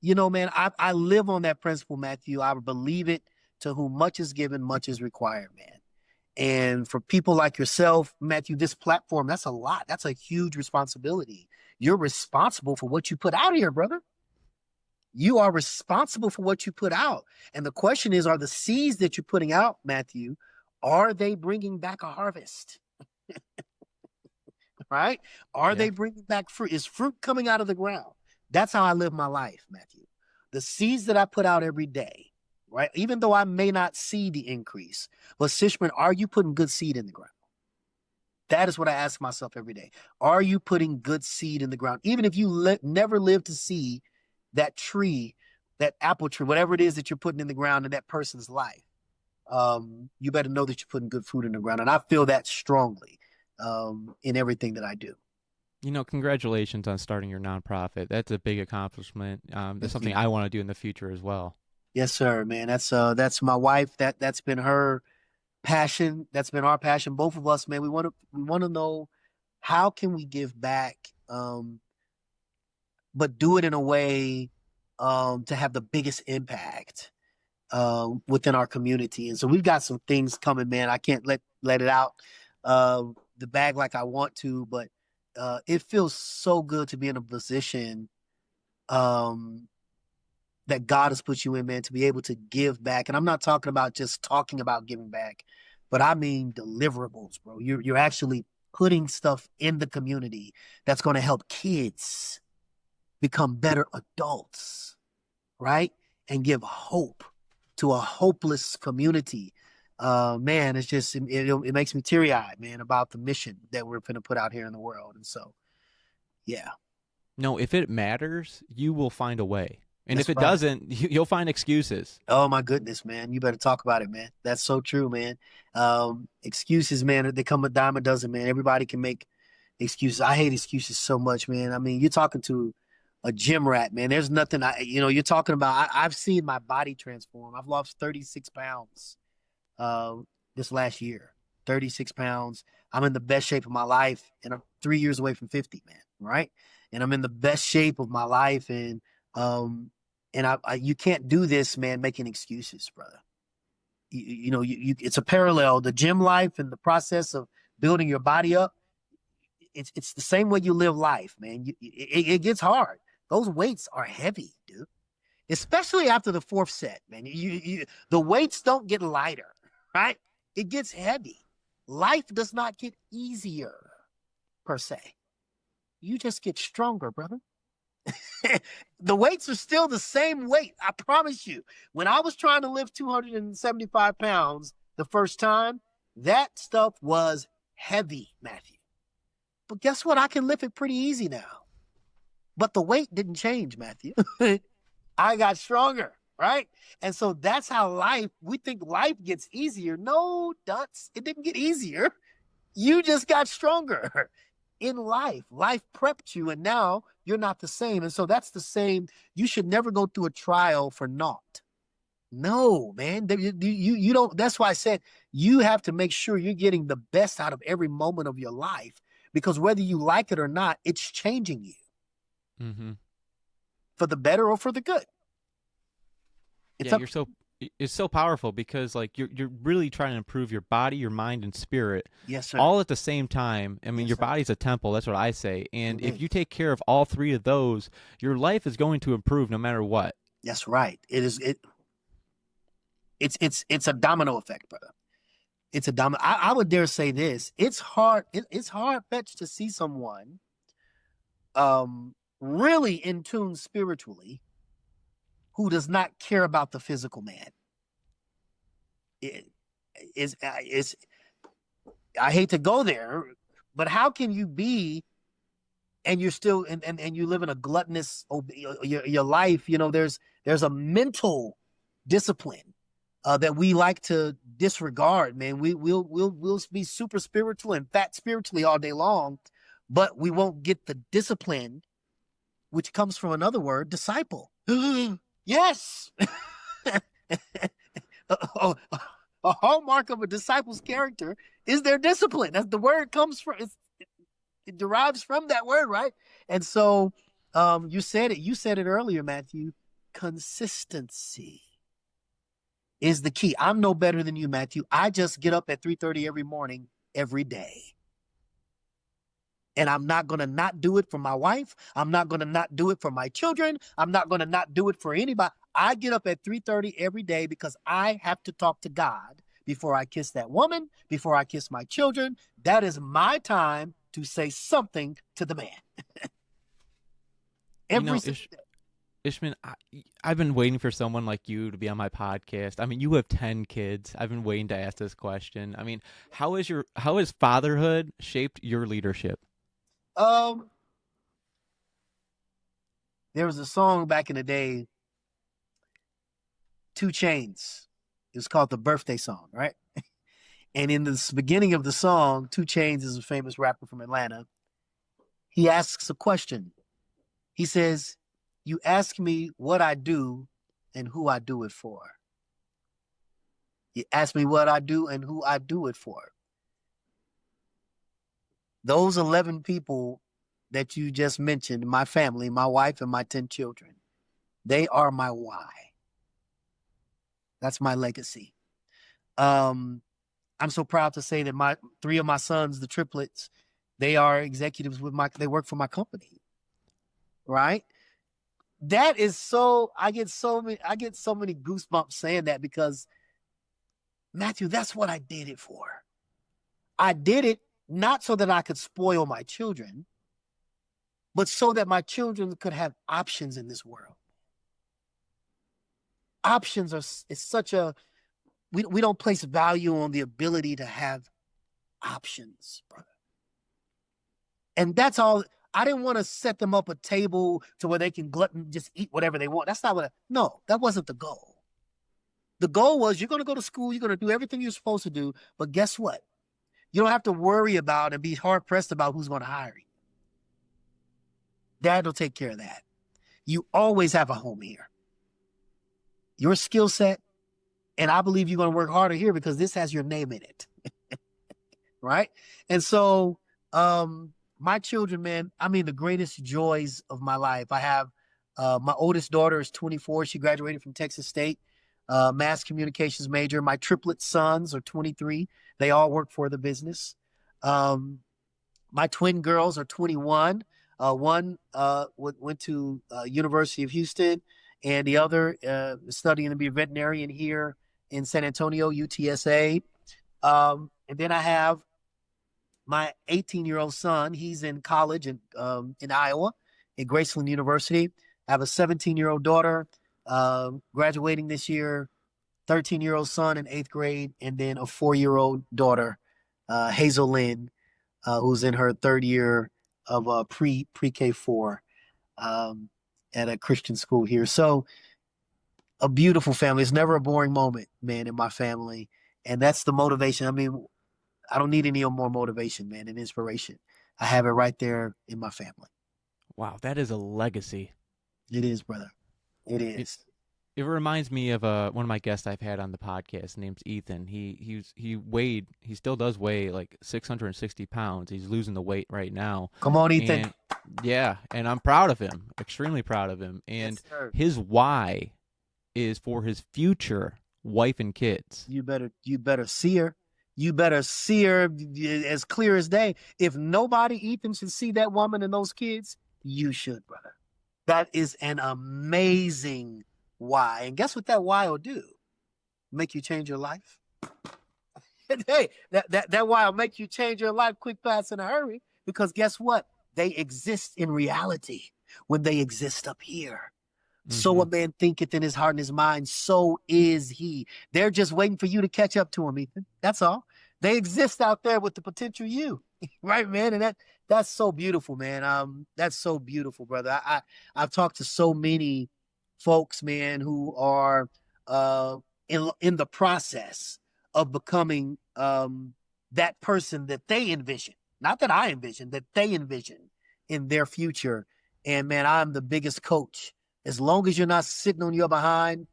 Man, I live on that principle, Matthew. I believe it. To whom much is given, much is required, man. And for people like yourself, Matthew, this platform, that's a lot. That's a huge responsibility. You're responsible for what you put out here, brother. You are responsible for what you put out. And the question is, are the seeds that you're putting out, Matthew, are they bringing back a harvest? Right? Are Yeah. they bringing back fruit? Is fruit coming out of the ground? That's how I live my life, Matthew. The seeds that I put out every day, right? Even though I may not see the increase, but Sishman, are you putting good seed in the ground? That is what I ask myself every day. Are you putting good seed in the ground? Even if you never live to see that tree, that apple tree, whatever it is that you're putting in the ground in that person's life, you better know that you're putting good fruit in the ground. And I feel that strongly in everything that I do. Congratulations on starting your nonprofit. That's a big accomplishment. That's Thank something you. I want to do in the future as well. Yes, sir, man. That's my wife. That's been her passion. That's been our passion. Both of us, man. We want to know how can we give back, but do it in a way to have the biggest impact within our community. And so we've got some things coming, man. I can't let it out the bag like I want to, but it feels so good to be in a position um, that God has put you in, man, to be able to give back. And I'm not talking about just talking about giving back, but I mean deliverables, bro. You're actually putting stuff in the community that's going to help kids become better adults, right? And give hope to a hopeless community. Man, it's just it makes me teary eyed, man, about the mission that we're going to put out here in the world. And so, yeah, No, if it matters, you will find a way. And if that's it right. doesn't, you'll find excuses. Oh my goodness, man, you better talk about it, man. That's so true, man. Excuses, man, they come a dime a dozen, man. Everybody can make excuses. I hate excuses so much, man. I mean, you're talking to a gym rat, man. There's nothing you're talking about. I've seen my body transform. I've lost 36 pounds uh, this last year. 36 pounds. I'm in the best shape of my life, and I'm 3 years away from 50, man. Right? And I'm in the best shape of my life, um, and you can't do this, man, making excuses, brother. It's a parallel. The gym life and the process of building your body up. It's the same way you live life, man. It gets hard. Those weights are heavy, dude. Especially after the fourth set, man. The weights don't get lighter, right? It gets heavy. Life does not get easier, per se. You just get stronger, brother. The weights are still the same weight. I promise you. When I was trying to lift 275 pounds the first time, that stuff was heavy, Matthew. But guess what? I can lift it pretty easy now. But the weight didn't change, Matthew. I got stronger, right? And so that's how we think life gets easier. No, Dutz, it didn't get easier. You just got stronger. In life prepped you, and now you're not the same. And so that's the same. You should never go through a trial for naught. No, man. You don't. That's why I said you have to make sure you're getting the best out of every moment of your life, because whether you like it or not, it's changing you Mm-hmm. for the better or for the good. It's Yeah, up. it's so powerful because like you're really trying to improve your body, your mind, and spirit Yes, sir. all at the same time. I mean, Yes, your sir. body's a temple. That's what I say. And if Mhm. you take care of all three of those, your life is going to improve no matter what. That's right. It is. It's a domino effect, brother. It's a domino. I would dare say this. It's hard. It's hard fetched to see someone really in tune spiritually who does not care about the physical man. It is I hate to go there, but how can you be and you're still and you live in a gluttonous your life? There's a mental discipline that we like to disregard, man. We'll be super spiritual and fat spiritually all day long, but we won't get the discipline, which comes from another word, disciple. Yes. a, a hallmark of a disciple's character is their discipline. That's the word comes from. It derives from that word, right? And so, you said it. You said it earlier, Matthew. consistency is the key. I'm no better than you, Matthew. I just get up at 3:30 every morning, every day. And I'm not going to not do it for my wife. I'm not going to not do it for my children. I'm not going to not do it for anybody. I get up at 3:30 every day because I have to talk to God before I kiss that woman, before I kiss my children. That is my time to say something to the man. Every single day. Ishman, I've been waiting for someone like you to be on my podcast. I mean, you have 10 kids. I've been waiting to ask this question. I mean, how has fatherhood shaped your leadership? There was a song back in the day, 2 Chainz. It was called the birthday song, right? And in the beginning of the song, 2 Chainz is a famous rapper from Atlanta. He asks a question. He says, "You ask me what I do and who I do it for." You ask me what I do and who I do it for. Those 11 people that you just mentioned, my family, my wife, and my 10 children, they are my why. That's my legacy. I'm so proud to say that 3 of my sons, the triplets, they are executives they work for my company. Right? That is I get so many goosebumps saying that because, Matthew, that's what I did it for. I did it not so that I could spoil my children, but so that my children could have options in this world. Options is such a, we don't place value on the ability to have options, brother. And that's all. I didn't want to set them up a table to where they can glutton, just eat whatever they want. That's not no, that wasn't the goal. The goal was, you're going to go to school, you're going to do everything you're supposed to do, but guess what? You don't have to worry about and be hard pressed about who's going to hire you. Dad will take care of that. You always have a home here. Your skill set, and I believe you're going to work harder here because this has your name in it. Right? And so, my children, man, I mean, the greatest joys of my life. I have my oldest daughter is 24. She graduated from Texas State, mass communications major. My triplet sons are 23. They all work for the business. My twin girls are 21. One went to University of Houston, and the other is studying to be a veterinarian here in San Antonio, UTSA. And then I have my 18-year-old son. He's in college in Iowa at Graceland University. I have a 17-year-old daughter graduating this year, 13-year-old son in 8th grade, and then a 4-year-old daughter, Hazel Lynn, who's in her 3rd year of pre-K4 at a Christian school here. So a beautiful family. It's never a boring moment, man, in my family. And that's the motivation. I mean, I don't need any more motivation, man, and inspiration. I have it right there in my family. Wow, that is a legacy. It is, brother. It is. It reminds me of one of my guests I've had on the podcast. Name's Ethan. He still does weigh like 660 pounds. He's losing the weight right now. Come on, Ethan. And I'm proud of him, extremely proud of him. And yes, his why is for his future wife and kids. You better see her. You better see her as clear as day. If nobody, Ethan, should see that woman and those kids, you should, brother. That is an amazing why. And guess what that why will do? Make you change your life. Hey, that why will make you change your life quick, fast, in a hurry. Because guess what? They exist in reality when they exist up here. Mm-hmm. So a man thinketh in his heart and his mind, so is he. They're just waiting for you to catch up to him, Ethan. That's all. They exist out there with the potential you. Right, man? And that's so beautiful, man. That's so beautiful, brother. I've talked to so many folks, man, who are in the process of becoming that person that they envision. Not that I envision, that they envision in their future. And man, I'm the biggest coach. As long as you're not sitting on your behind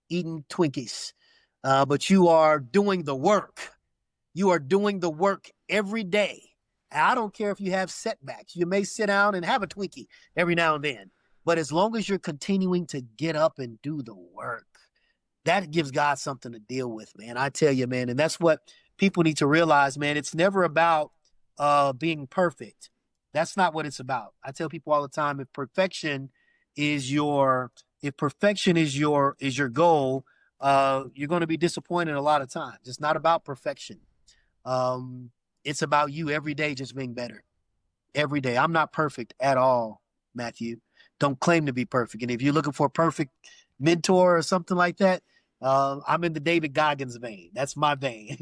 eating Twinkies, but you are doing the work. You are doing the work every day. And I don't care if you have setbacks. You may sit down and have a Twinkie every now and then. But as long as you're continuing to get up and do the work, that gives God something to deal with, man. I tell you, man. And that's what people need to realize, man. It's never about being perfect. That's not what it's about. I tell people all the time, is your if perfection is your goal, you're going to be disappointed a lot of times. It's not about perfection. It's about you every day just being better. Every day. I'm not perfect at all, Matthew. Don't claim to be perfect. And if you're looking for a perfect mentor or something like that, I'm in the David Goggins vein. That's my vein,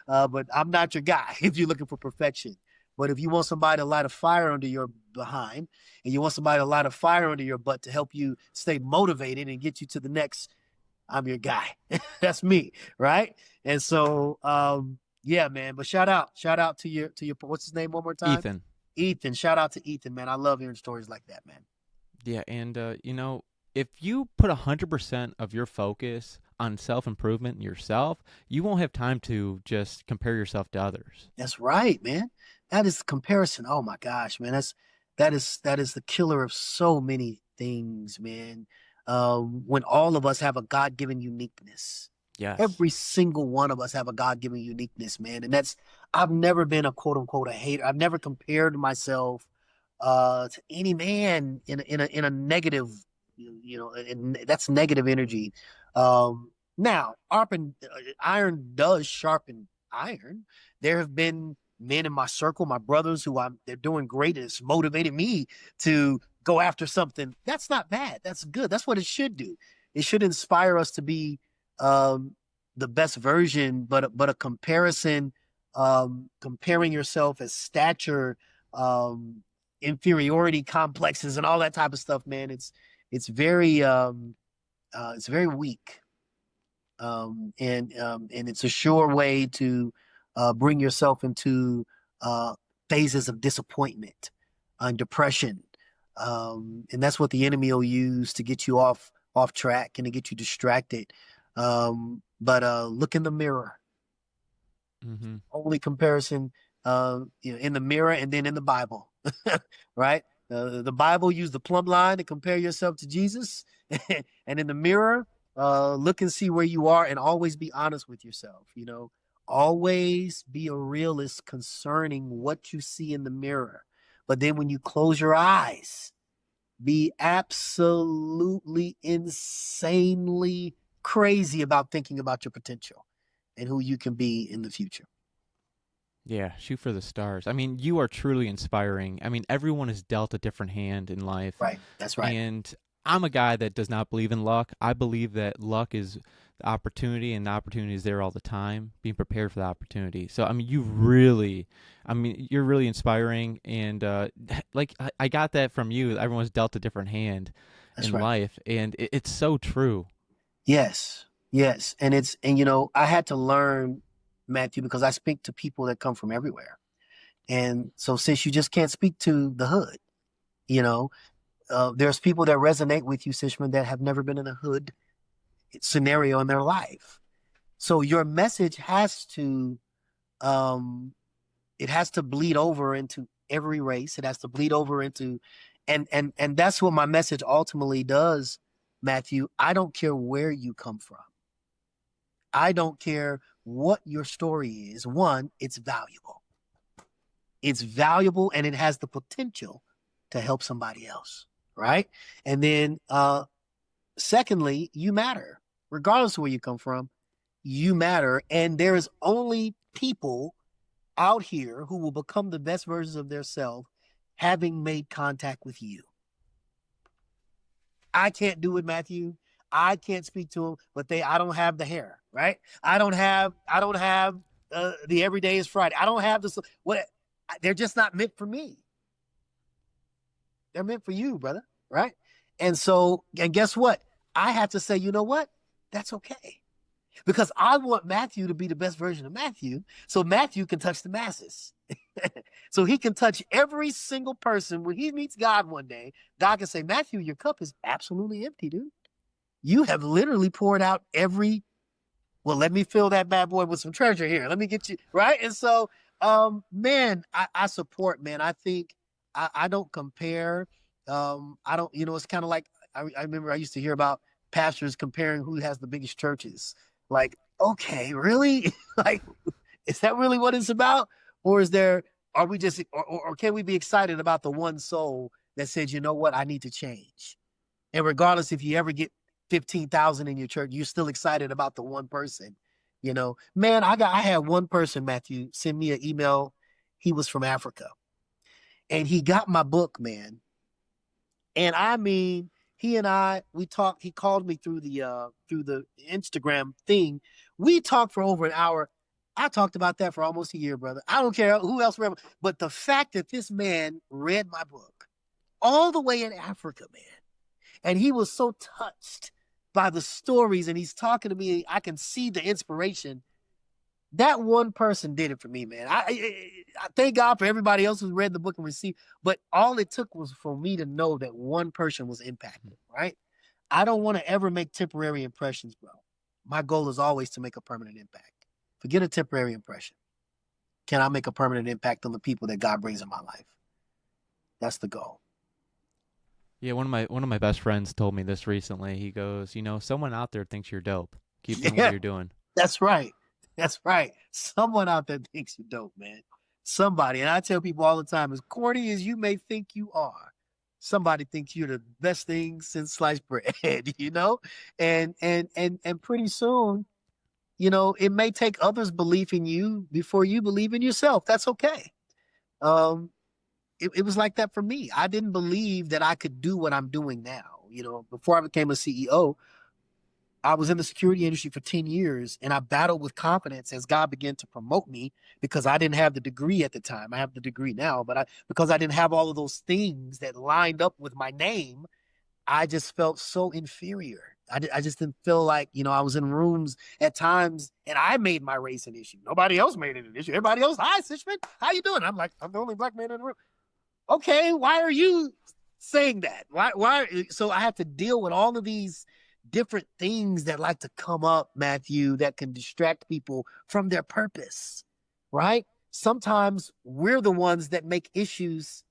but I'm not your guy if you're looking for perfection. But if you want somebody to light a fire under your behind, and you want somebody to light a fire under your butt to help you stay motivated and get you to the next, I'm your guy. That's me, right? And so, yeah, man. But shout out to your what's his name one more time? Ethan. Shout out to Ethan, man. I love hearing stories like that, man. Yeah, and if you put 100% of your focus on self-improvement in yourself, you won't have time to just compare yourself to others. That's right, man. That is comparison. Oh my gosh, man. That is the killer of so many things, man. When all of us have a God-given uniqueness. Yes. Every single one of us have a God-given uniqueness, man. And I've never been a quote unquote a hater. I've never compared myself to any man in a negative, and that's negative energy. Now, iron does sharpen iron. There have been men in my circle, my brothers, they're doing great. It's motivated me to go after something. That's not bad. That's good. That's what it should do. It should inspire us to be the best version, but a comparison, comparing yourself as stature, inferiority complexes and all that type of stuff, man. It's very weak. And it's a sure way to bring yourself into phases of disappointment and depression. And that's what the enemy will use to get you off track and to get you distracted. But look in the mirror. Mm-hmm. Only comparison in the mirror and then in the Bible, right? The Bible used the plumb line to compare yourself to Jesus. And in the mirror, look and see where you are and always be honest with yourself. Always be a realist concerning what you see in the mirror. But then when you close your eyes, be absolutely insanely crazy about thinking about your potential and who you can be in the future. Yeah, shoot for the stars. I mean, you are truly inspiring. I mean, everyone is dealt a different hand in life. Right, that's right. And I'm a guy that does not believe in luck. I believe that luck is the opportunity, and the opportunity is there all the time, being prepared for the opportunity. So, I mean, you're really inspiring. And I got that from you. Everyone's dealt a different hand in life. And it's so true. Yes. And I had to learn, Matthew, because I speak to people that come from everywhere. And so since you just can't speak to the hood, there's people that resonate with you, Sishman, that have never been in a hood scenario in their life. So your message has to bleed over into every race. It has to bleed over into, and that's what my message ultimately does, Matthew. I don't care where you come from. I don't care what your story is. One, it's valuable. It's valuable and it has the potential to help somebody else, right? And then secondly, you matter. Regardless of where you come from, you matter. And there's only people out here who will become the best versions of themselves having made contact with you. I can't do it, Matthew. I can't speak to them, but I don't have the hair, right? I don't have the everyday is Friday. I don't have this. They're just not meant for me. They're meant for you, brother, right? And guess what? I have to say, you know what? That's okay. Because I want Matthew to be the best version of Matthew, so Matthew can touch the masses. So he can touch every single person. When he meets God one day, God can say, Matthew, your cup is absolutely empty, dude. You have literally poured out let me fill that bad boy with some treasure here. Let me get you, right? And so, man, I support, man. I think I don't compare. I don't, it's kind of like I remember I used to hear about pastors comparing who has the biggest churches. Like, okay, really? Like, is that really what it's about? Or are we just, or can we be excited about the one soul that says, you know what, I need to change? And regardless if you ever get 15,000 in your church, you're still excited about the one person. Man, I had one person, Matthew, send me an email. He was from Africa and he got my book, man. And I mean, we talked, he called me through the Instagram thing. We talked for over an hour. I talked about that for almost a year, brother. I don't care who else read, but the fact that this man read my book all the way in Africa, man, and he was so touched by the stories, and he's talking to me. I can see the inspiration. That one person did it for me, man. I thank God for everybody else who read the book and received, but all it took was for me to know that one person was impacted, right? I don't want to ever make temporary impressions, bro. My goal is always to make a permanent impact. Forget a temporary impression. Can I make a permanent impact on the people that God brings in my life? That's the goal. Yeah, one of my best friends told me this recently. He goes, someone out there thinks you're dope. Keep doing what Yeah, you're doing. that's right. That's right. Someone out there thinks you're dope, man. Somebody. And I tell people all the time, as corny as you may think you are, somebody thinks you're the best thing since sliced bread, And pretty soon, it may take others' belief in you before you believe in yourself. That's okay. Um, it was like that for me. I didn't believe that I could do what I'm doing now. Before I became a CEO, I was in the security industry for 10 years and I battled with confidence as God began to promote me because I didn't have the degree at the time. I have the degree now, but because I didn't have all of those things that lined up with my name, I just felt so inferior. I just didn't feel like, I was in rooms at times and I made my race an issue. Nobody else made it an issue. Everybody else, hi, Sishman, how you doing? I'm like, I'm the only black man in the room. Okay, why are you saying that? Why? So I have to deal with all of these different things that like to come up, Matthew, that can distract people from their purpose, right? Sometimes we're the ones that make issues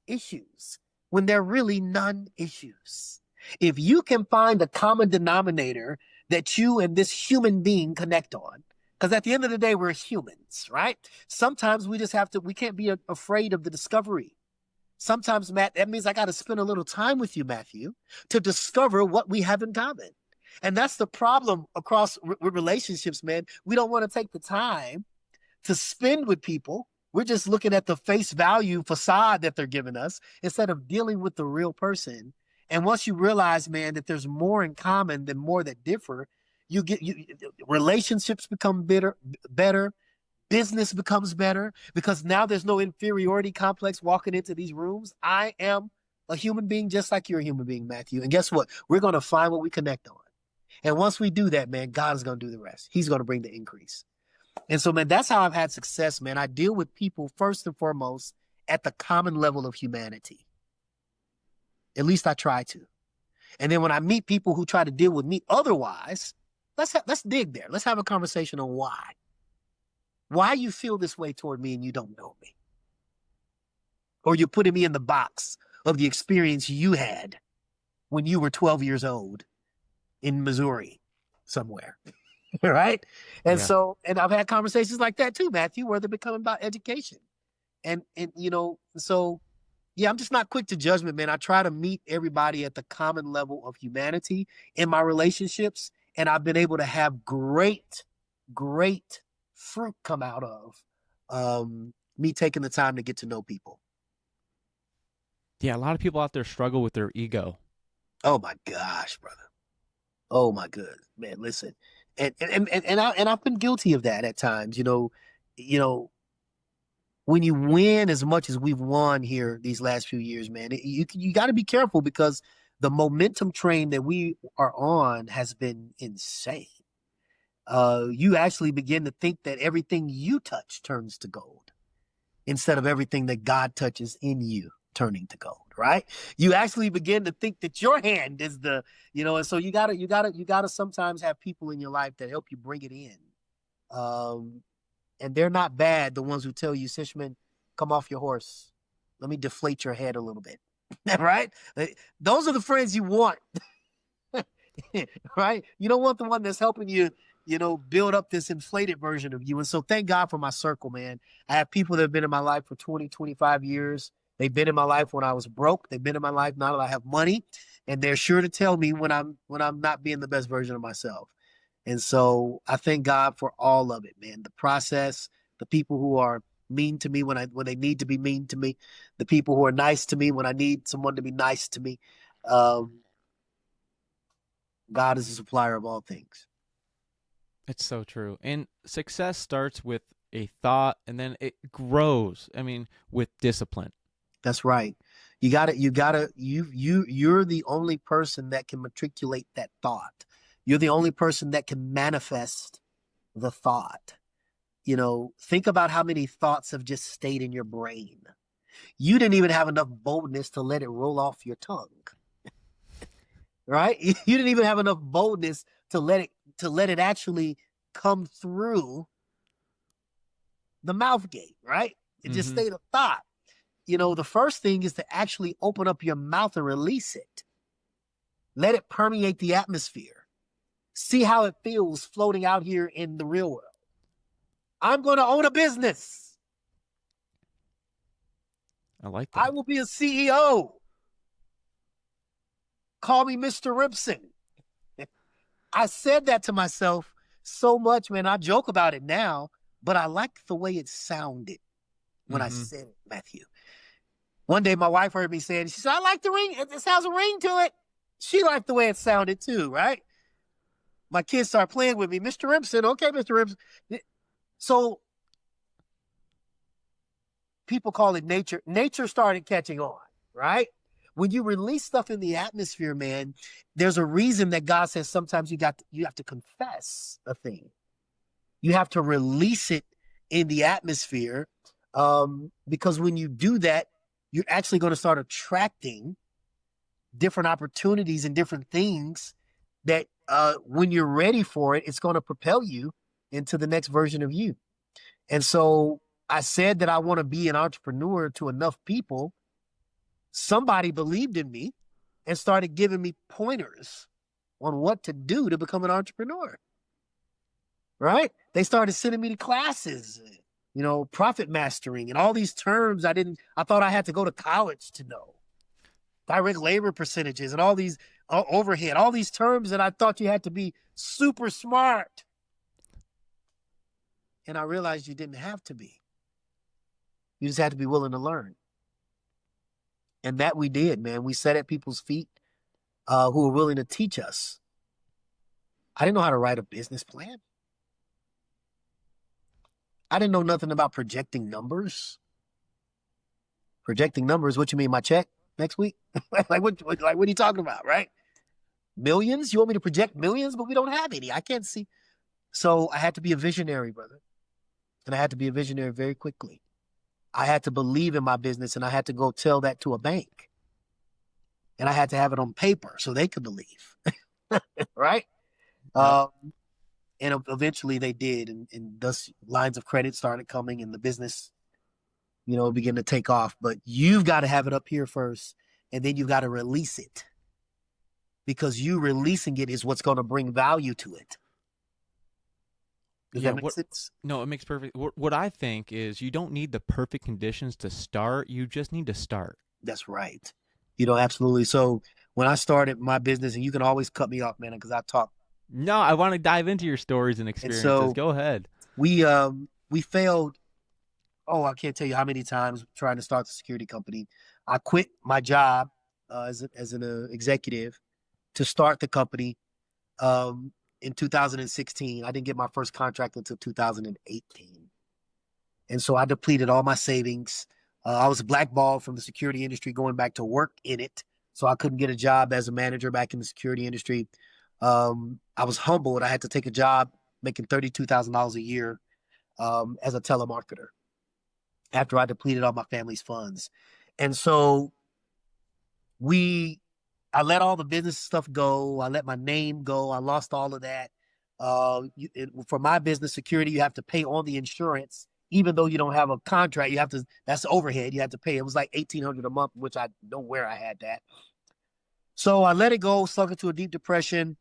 when they're really non-issues. If you can find a common denominator that you and this human being connect on, because at the end of the day, we're humans, right? Sometimes we can't be afraid of the discovery. Sometimes, Matt, that means I got to spend a little time with you, Matthew, to discover what we have in common. And that's the problem across with relationships, man. We don't want to take the time to spend with people. We're just looking at the face value facade that they're giving us instead of dealing with the real person. And once you realize, man, that there's more in common than more that differ, relationships become better, business becomes better because now there's no inferiority complex walking into these rooms. I am a human being just like you're a human being, Matthew. And guess what? We're going to find what we connect on. And once we do that, man, God is going to do the rest. He's going to bring the increase. And so, man, that's how I've had success, man. I deal with people first and foremost at the common level of humanity. At least I try to. And then when I meet people who try to deal with me otherwise, let's dig there. Let's have a conversation on why you feel this way toward me and you don't know me. Or you're putting me in the box of the experience you had when you were 12 years old in Missouri somewhere. Right? And Yeah. and I've had conversations like that too, Matthew, where they're becoming about education. And so yeah, I'm just not quick to judgment, man. I try to meet everybody at the common level of humanity in my relationships. And I've been able to have great fruit come out of me taking the time to get to know people. Yeah, a lot of people out there struggle with their ego. Oh my gosh, brother. Oh my good man. Listen, and I've been guilty of that at times. When you win as much as we've won here these last few years, man, you got to be careful because the momentum train that we are on has been insane. You actually begin to think that everything you touch turns to gold instead of everything that God touches in you turning to gold, right? You actually begin to think that your hand is and so you gotta sometimes have people in your life that help you bring it in. And they're not bad, the ones who tell you, Sishman, come off your horse. Let me deflate your head a little bit. right? Those are the friends you want, right? You don't want the one that's helping you, build up this inflated version of you. And so thank God for my circle, man. I have people that have been in my life for 20, 25 years. They've been in my life when I was broke. They've been in my life now that I have money, and they're sure to tell me when I'm not being the best version of myself. And so I thank God for all of it, man. The process, the people who are mean to me when they need to be mean to me, the people who are nice to me when I need someone to be nice to me. Um, God is a supplier of all things. It's so true. And success starts with a thought and then it grows. I mean, with discipline. That's right. You're the only person that can matriculate that thought. You're the only person that can manifest the thought. Think about how many thoughts have just stayed in your brain. You didn't even have enough boldness to let it roll off your tongue, right? You didn't even have enough boldness to let it actually come through the mouth gate, right? It just stayed a thought. The first thing is to actually open up your mouth and release it. Let it permeate the atmosphere. See how it feels floating out here in the real world. I'm going to own a business. I like that. I will be a CEO. Call me Mr. Rimpson. I said that to myself so much, man. I joke about it now, but I like the way it sounded when I said it, Matthew. One day my wife heard me say it. She said, I like the ring. It has a ring to it. She liked the way it sounded too, right? My kids start playing with me. Mr. Rimpson. Okay, Mr. Rimpson. So people call it nature. Nature started catching on, right? When you release stuff in the atmosphere, man, there's a reason that God says sometimes you have to confess a thing. You have to release it in the atmosphere, because when you do that, you're actually going to start attracting different opportunities and different things that when you're ready for it, it's going to propel you into the next version of you. And so I said that I want to be an entrepreneur to enough people. Somebody believed in me and started giving me pointers on what to do to become an entrepreneur. Right? They started sending me to classes, profit mastering and all these terms I thought I had to go to college to know. Direct labor percentages and all these overhead, all these terms that I thought you had to be super smart. And I realized you didn't have to be. You just had to be willing to learn. And that we did, man. We sat at people's feet who were willing to teach us. I didn't know how to write a business plan. I didn't know nothing about projecting numbers. Projecting numbers, what you mean, my check next week? what are you talking about, right? Millions? You want me to project millions, but we don't have any. I can't see. So I had to be a visionary, brother. And I had to be a visionary very quickly. I had to believe in my business, and I had to go tell that to a bank. And I had to have it on paper so they could believe. Right? Yep. And eventually they did. And thus lines of credit started coming and the business, began to take off. But you've got to have it up here first. And then you've got to release it. Because you releasing it is what's going to bring value to it. Does that make sense? No, it makes perfect. What I think is you don't need the perfect conditions to start. You just need to start. That's right. Absolutely. So when I started my business, and you can always cut me off, man, because I talk. No, I want to dive into your stories and experiences. And so go ahead. We failed. Oh, I can't tell you how many times trying to start the security company. I quit my job as an executive to start the company. In 2016, I didn't get my first contract until 2018. And so I depleted all my savings. I was blackballed from the security industry going back to work in it. So I couldn't get a job as a manager back in the security industry. I was humbled. I had to take a job making $32,000 a year as a telemarketer after I depleted all my family's funds. And so I let all the business stuff go. I let my name go. I lost all of that. For my business security, you have to pay on the insurance even though you don't have a contract, you have to, that's the overhead you have to pay. It was like $1,800 a month, which I don't know where I had that. So I let it go, sunk into a deep depression.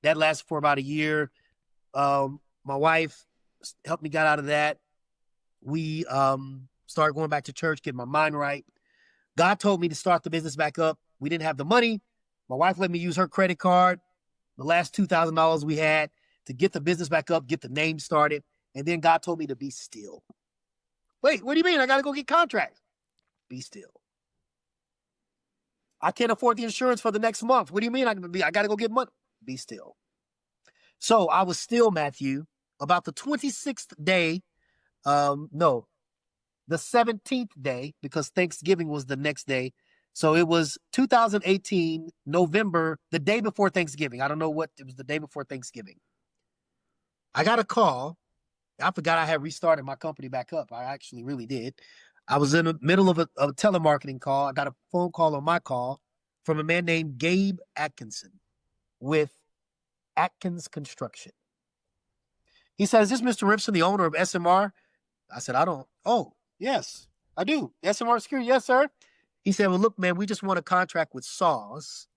That lasted for about a year. My wife helped me get out of that. We started going back to church, getting my mind right. God told me to start the business back up. We didn't have the money. My wife let me use her credit card, the last $2,000 we had, to get the business back up, get the name started. And then God told me to be still. Wait, what do you mean? I got to go get contracts. Be still. I can't afford the insurance for the next month. What do you mean? I got to go get money. Be still. So I was still, Matthew, about the 26th day. No, the 17th day, because Thanksgiving was the next day. So it was 2018, November, the day before Thanksgiving. I don't know what, it was the day before Thanksgiving. I got a call. I forgot I had restarted my company back up. I actually really did. I was in the middle of a telemarketing call. I got a phone call on my call from a man named Gabe Atkinson with Atkins Construction. He said, "Is this Mr. Rimpson, the owner of SMR?" I said, "I don't." "Oh, yes, I do. SMR Security." "Yes, sir." He said, "Well, look, man, we just want a contract with SAWS.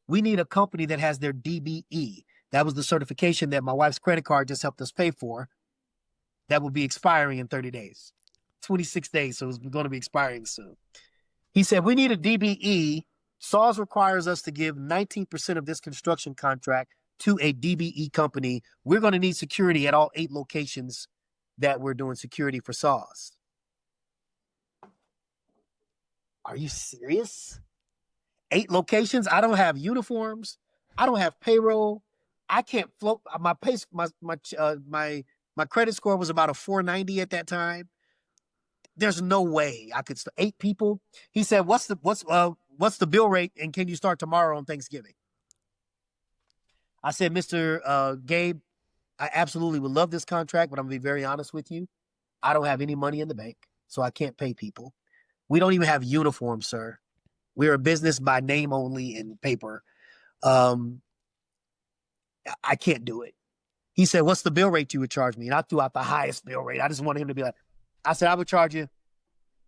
We need a company that has their DBE. That was the certification that my wife's credit card just helped us pay for. That will be expiring in 30 days. 26 days, so it's going to be expiring soon." He said, "We need a DBE. SAWS requires us to give 19% of this construction contract to a DBE company. We're going to need security at all 8 locations that we're doing security for SAWS." Are you serious? 8 locations? I don't have uniforms. I don't have payroll. I can't float. My credit score was about a 490 at that time. There's no way I could. 8 people. He said, what's the bill rate, and can you start tomorrow on Thanksgiving?" I said, "Mr. Gabe, I absolutely would love this contract, but I'm going to be very honest with you. I don't have any money in the bank, so I can't pay people. We don't even have uniforms, sir. We're a business by name only in paper. I can't do it." He said, "What's the bill rate you would charge me?" And I threw out the highest bill rate. I just wanted him to be like, I said, "I would charge you."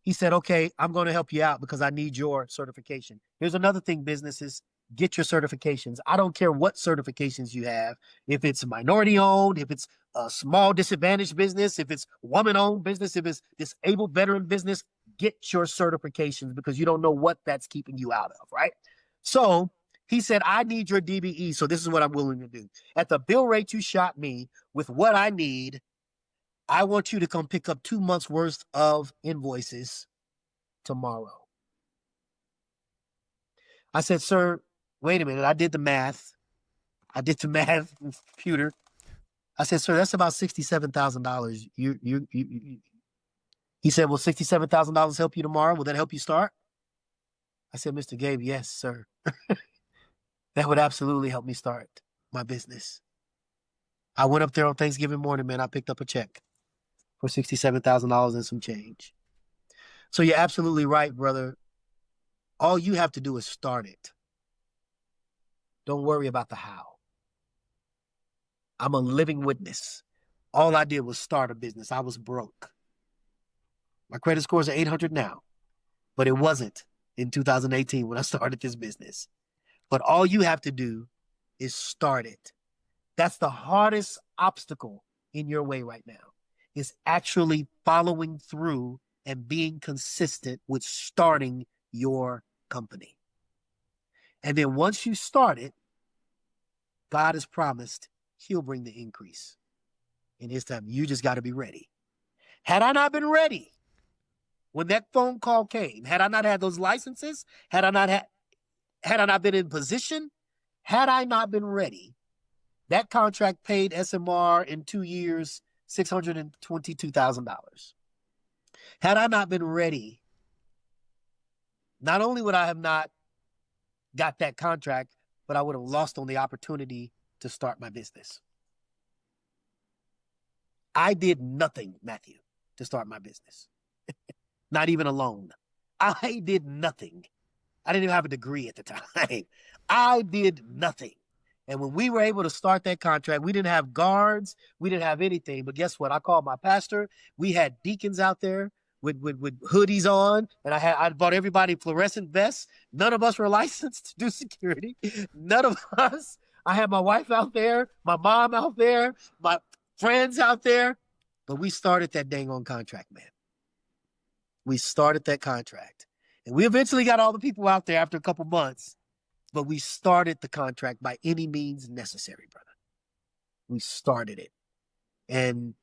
He said, "Okay, I'm going to help you out because I need your certification." Here's another thing, businesses: get your certifications. I don't care what certifications you have. If it's minority owned, if it's a small disadvantaged business, if it's woman owned business, if it's disabled veteran business, get your certifications, because you don't know what that's keeping you out of, right? So he said, "I need your DBE. So this is what I'm willing to do. At the bill rate you shot me with what I need, I want you to come pick up 2 months worth of invoices tomorrow." I said, "Sir, wait a minute." I did the math. Computer. I said, "Sir, that's about $67,000. He said, "Will $67,000 help you tomorrow? Will that help you start?" I said, "Mr. Gabe, yes, sir." That would absolutely help me start my business. I went up there on Thanksgiving morning, man. I picked up a check for $67,000 and some change. So you're absolutely right, brother. All you have to do is start it. Don't worry about the how. I'm a living witness. All I did was start a business. I was broke. My credit scores are 800 now, but it wasn't in 2018 when I started this business. But all you have to do is start it. That's the hardest obstacle in your way right now, is actually following through and being consistent with starting your company. And then once you start it, God has promised He'll bring the increase in His time. You just got to be ready. Had I not been ready when that phone call came, had I not had those licenses, had I not been in position, had I not been ready, that contract paid SMR in 2 years $622,000. Had I not been ready, not only would I have not got that contract, but I would have lost on the opportunity to start my business. I did nothing, Matthew, to start my business. Not even a loan. I did nothing. I didn't even have a degree at the time. I did nothing. And when we were able to start that contract, we didn't have guards, we didn't have anything. But guess what? I called my pastor. We had deacons out there with hoodies on, and I bought everybody fluorescent vests. None of us were licensed to do security. None of us. I had my wife out there, my mom out there, my friends out there. But we started that dang on contract, man. We started that contract. And we eventually got all the people out there after a couple months. But we started the contract by any means necessary, brother. We started it. And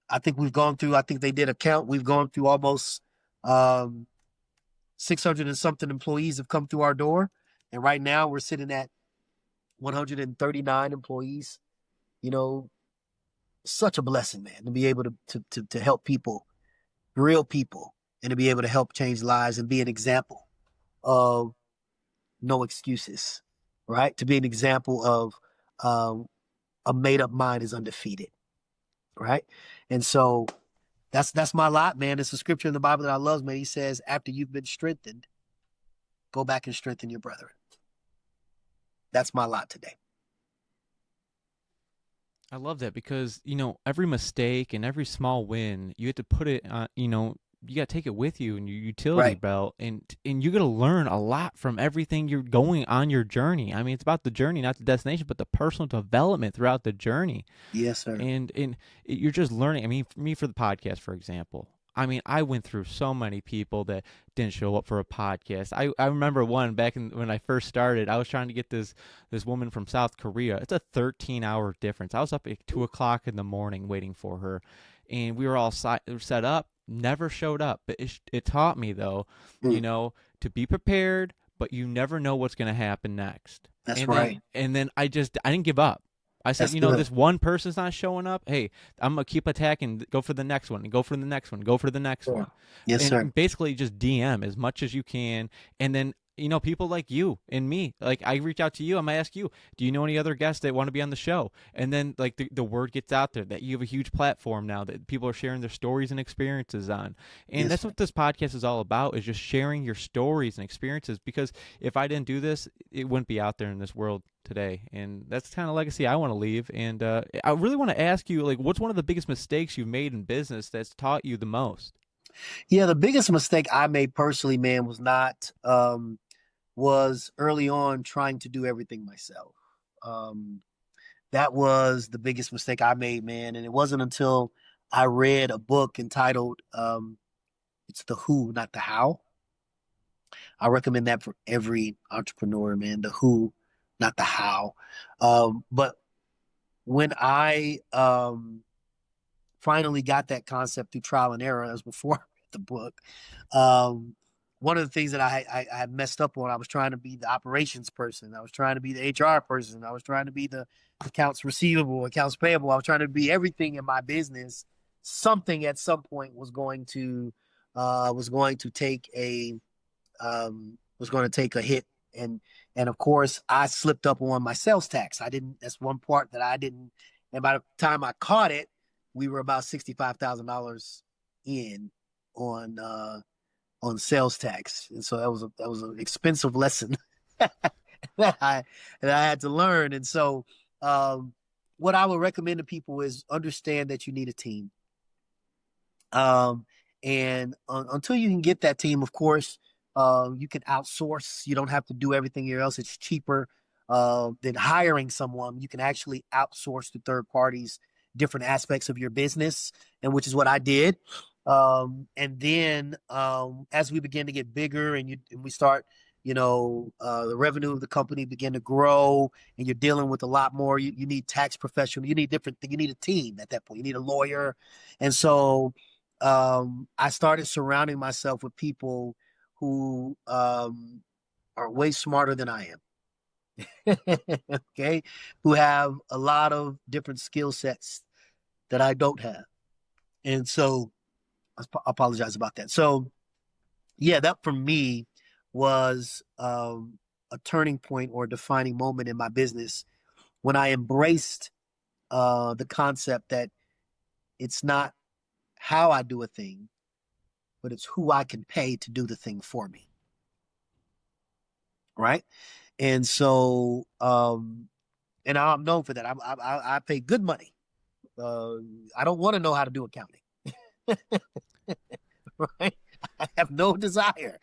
I think I think they did a count. We've gone through almost 600 and something employees have come through our door. And right now we're sitting at 139 employees. You know, such a blessing, man, to be able to help people, real people, and to be able to help change lives and be an example of no excuses, right? To be an example of a made-up mind is undefeated, right? And so that's my lot, man. It's a scripture in the Bible that I love, man. He says, after you've been strengthened, go back and strengthen your brethren. That's my lot today. I love that because, every mistake and every small win, you have to put it on, you got to take it with you in your utility belt, and you're going to learn a lot from everything you're going on your journey. I mean, it's about the journey, not the destination, but the personal development throughout the journey. Yes, sir. And you're just learning. I mean, for me, for the podcast, for example, I mean, I went through so many people that didn't show up for a podcast. I remember one back when I first started. I was trying to get this woman from South Korea. It's a 13-hour difference. I was up at 2:00 in the morning waiting for her, and we were all set up. Never showed up. But it taught me, though, to be prepared, but you never know what's going to happen next. That's right. And then I didn't give up. I said, this one person's not showing up. Hey, I'm going to keep attacking, go for the next one, and go for the next one, go for the next one. Yes, sir. Basically just DM as much as you can. And then, people like you and me, like I reach out to you, I might ask you, do you know any other guests that want to be on the show? And then like the word gets out there that you have a huge platform now that people are sharing their stories and experiences on. And that's what this podcast is all about, is just sharing your stories and experiences. Because if I didn't do this, it wouldn't be out there in this world today. And that's the kind of legacy I want to leave. And I really want to ask you, like, what's one of the biggest mistakes you've made in business that's taught you the most? Yeah, the biggest mistake I made personally, man, was early on trying to do everything myself. That was the biggest mistake I made, man. And it wasn't until I read a book entitled It's the Who, Not the How. I recommend that for every entrepreneur, man. The who, not the how. But when I finally got that concept through trial and error, as before I read the book, one of the things that I had messed up on, I was trying to be the operations person. I was trying to be the HR person. I was trying to be the accounts receivable, accounts payable. I was trying to be everything in my business. Something at some point was going to take a hit. And of course I slipped up on my sales tax. That's one part that I didn't. And by the time I caught it, we were about $65,000 in on sales tax. And so that was an expensive lesson that I had to learn. And so what I would recommend to people is understand that you need a team. And until you can get that team, of course, you can outsource. You don't have to do everything else. It's cheaper than hiring someone. You can actually outsource to third parties different aspects of your business, and which is what I did. And then as we begin to get bigger and we start, the revenue of the company begin to grow, and you're dealing with a lot more. You need tax professionals. You need different things. You need a team at that point. You need a lawyer. And so I started surrounding myself with people who are way smarter than I am. Okay, who have a lot of different skill sets that I don't have. And so I apologize about that. So yeah, that for me was a turning point or a defining moment in my business when I embraced the concept that it's not how I do a thing, but it's who I can pay to do the thing for me. Right. And so and I'm known for that. I pay good money. Uh, I don't want to know how to do accounting, right? I have no desire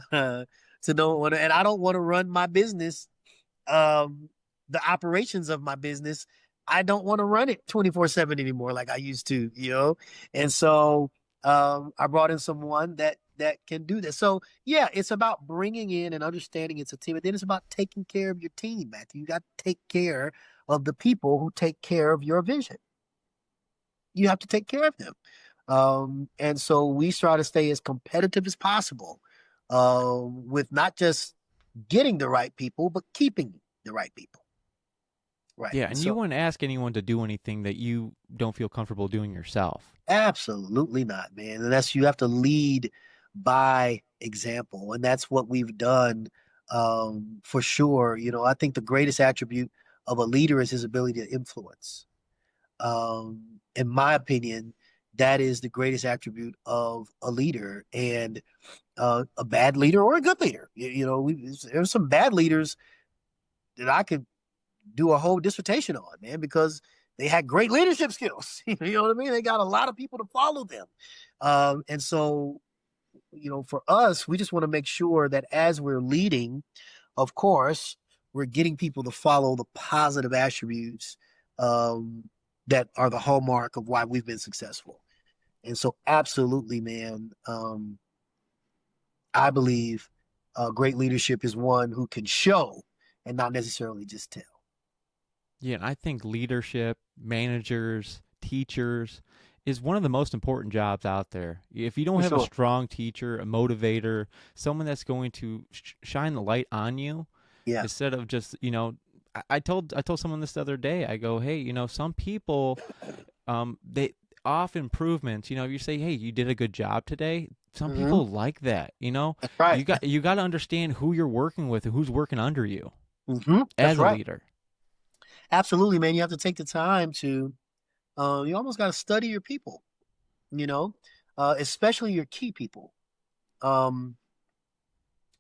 to know, and I don't want to run my business, um, the operations of my business. I don't want to run it 24/7 anymore like I used to, you know? And so I brought in someone that can do this. So yeah, it's about bringing in and understanding it's a team. And then it's about taking care of your team, Matthew. You got to take care of the people who take care of your vision. You have to take care of them. And so we try to stay as competitive as possible with not just getting the right people, but keeping the right people. Right. Yeah, And and you so wouldn't ask anyone to do anything that you don't feel comfortable doing yourself. absolutely not, man. And that's you have to lead by example. And that's what we've done for sure. You know, I think the greatest attribute of a leader is his ability to influence. In my opinion, that is the greatest attribute of a leader. And a bad leader or a good leader. There's some bad leaders that I could do a whole dissertation on, man, because they had great leadership skills. You know what I mean? They got a lot of people to follow them. And so, for us, we just want to make sure that as we're leading, of course, we're getting people to follow the positive attributes that are the hallmark of why we've been successful. And so, absolutely, man, I believe great leadership is one who can show and not necessarily just tell. Yeah, and I think leadership, managers, teachers is one of the most important jobs out there. If you don't For have a sure. strong teacher, a motivator, someone that's going to shine the light on you Yeah. instead of just, I told someone this the other day. I go, "Hey, some people they off improvements, you say, "Hey, you did a good job today." Some Hmm. people like that, That's right. You got to understand who you're working with and who's working under you That's as a right. leader. Absolutely, man. You have to take the time to, you almost got to study your people, you know, especially your key people. Um,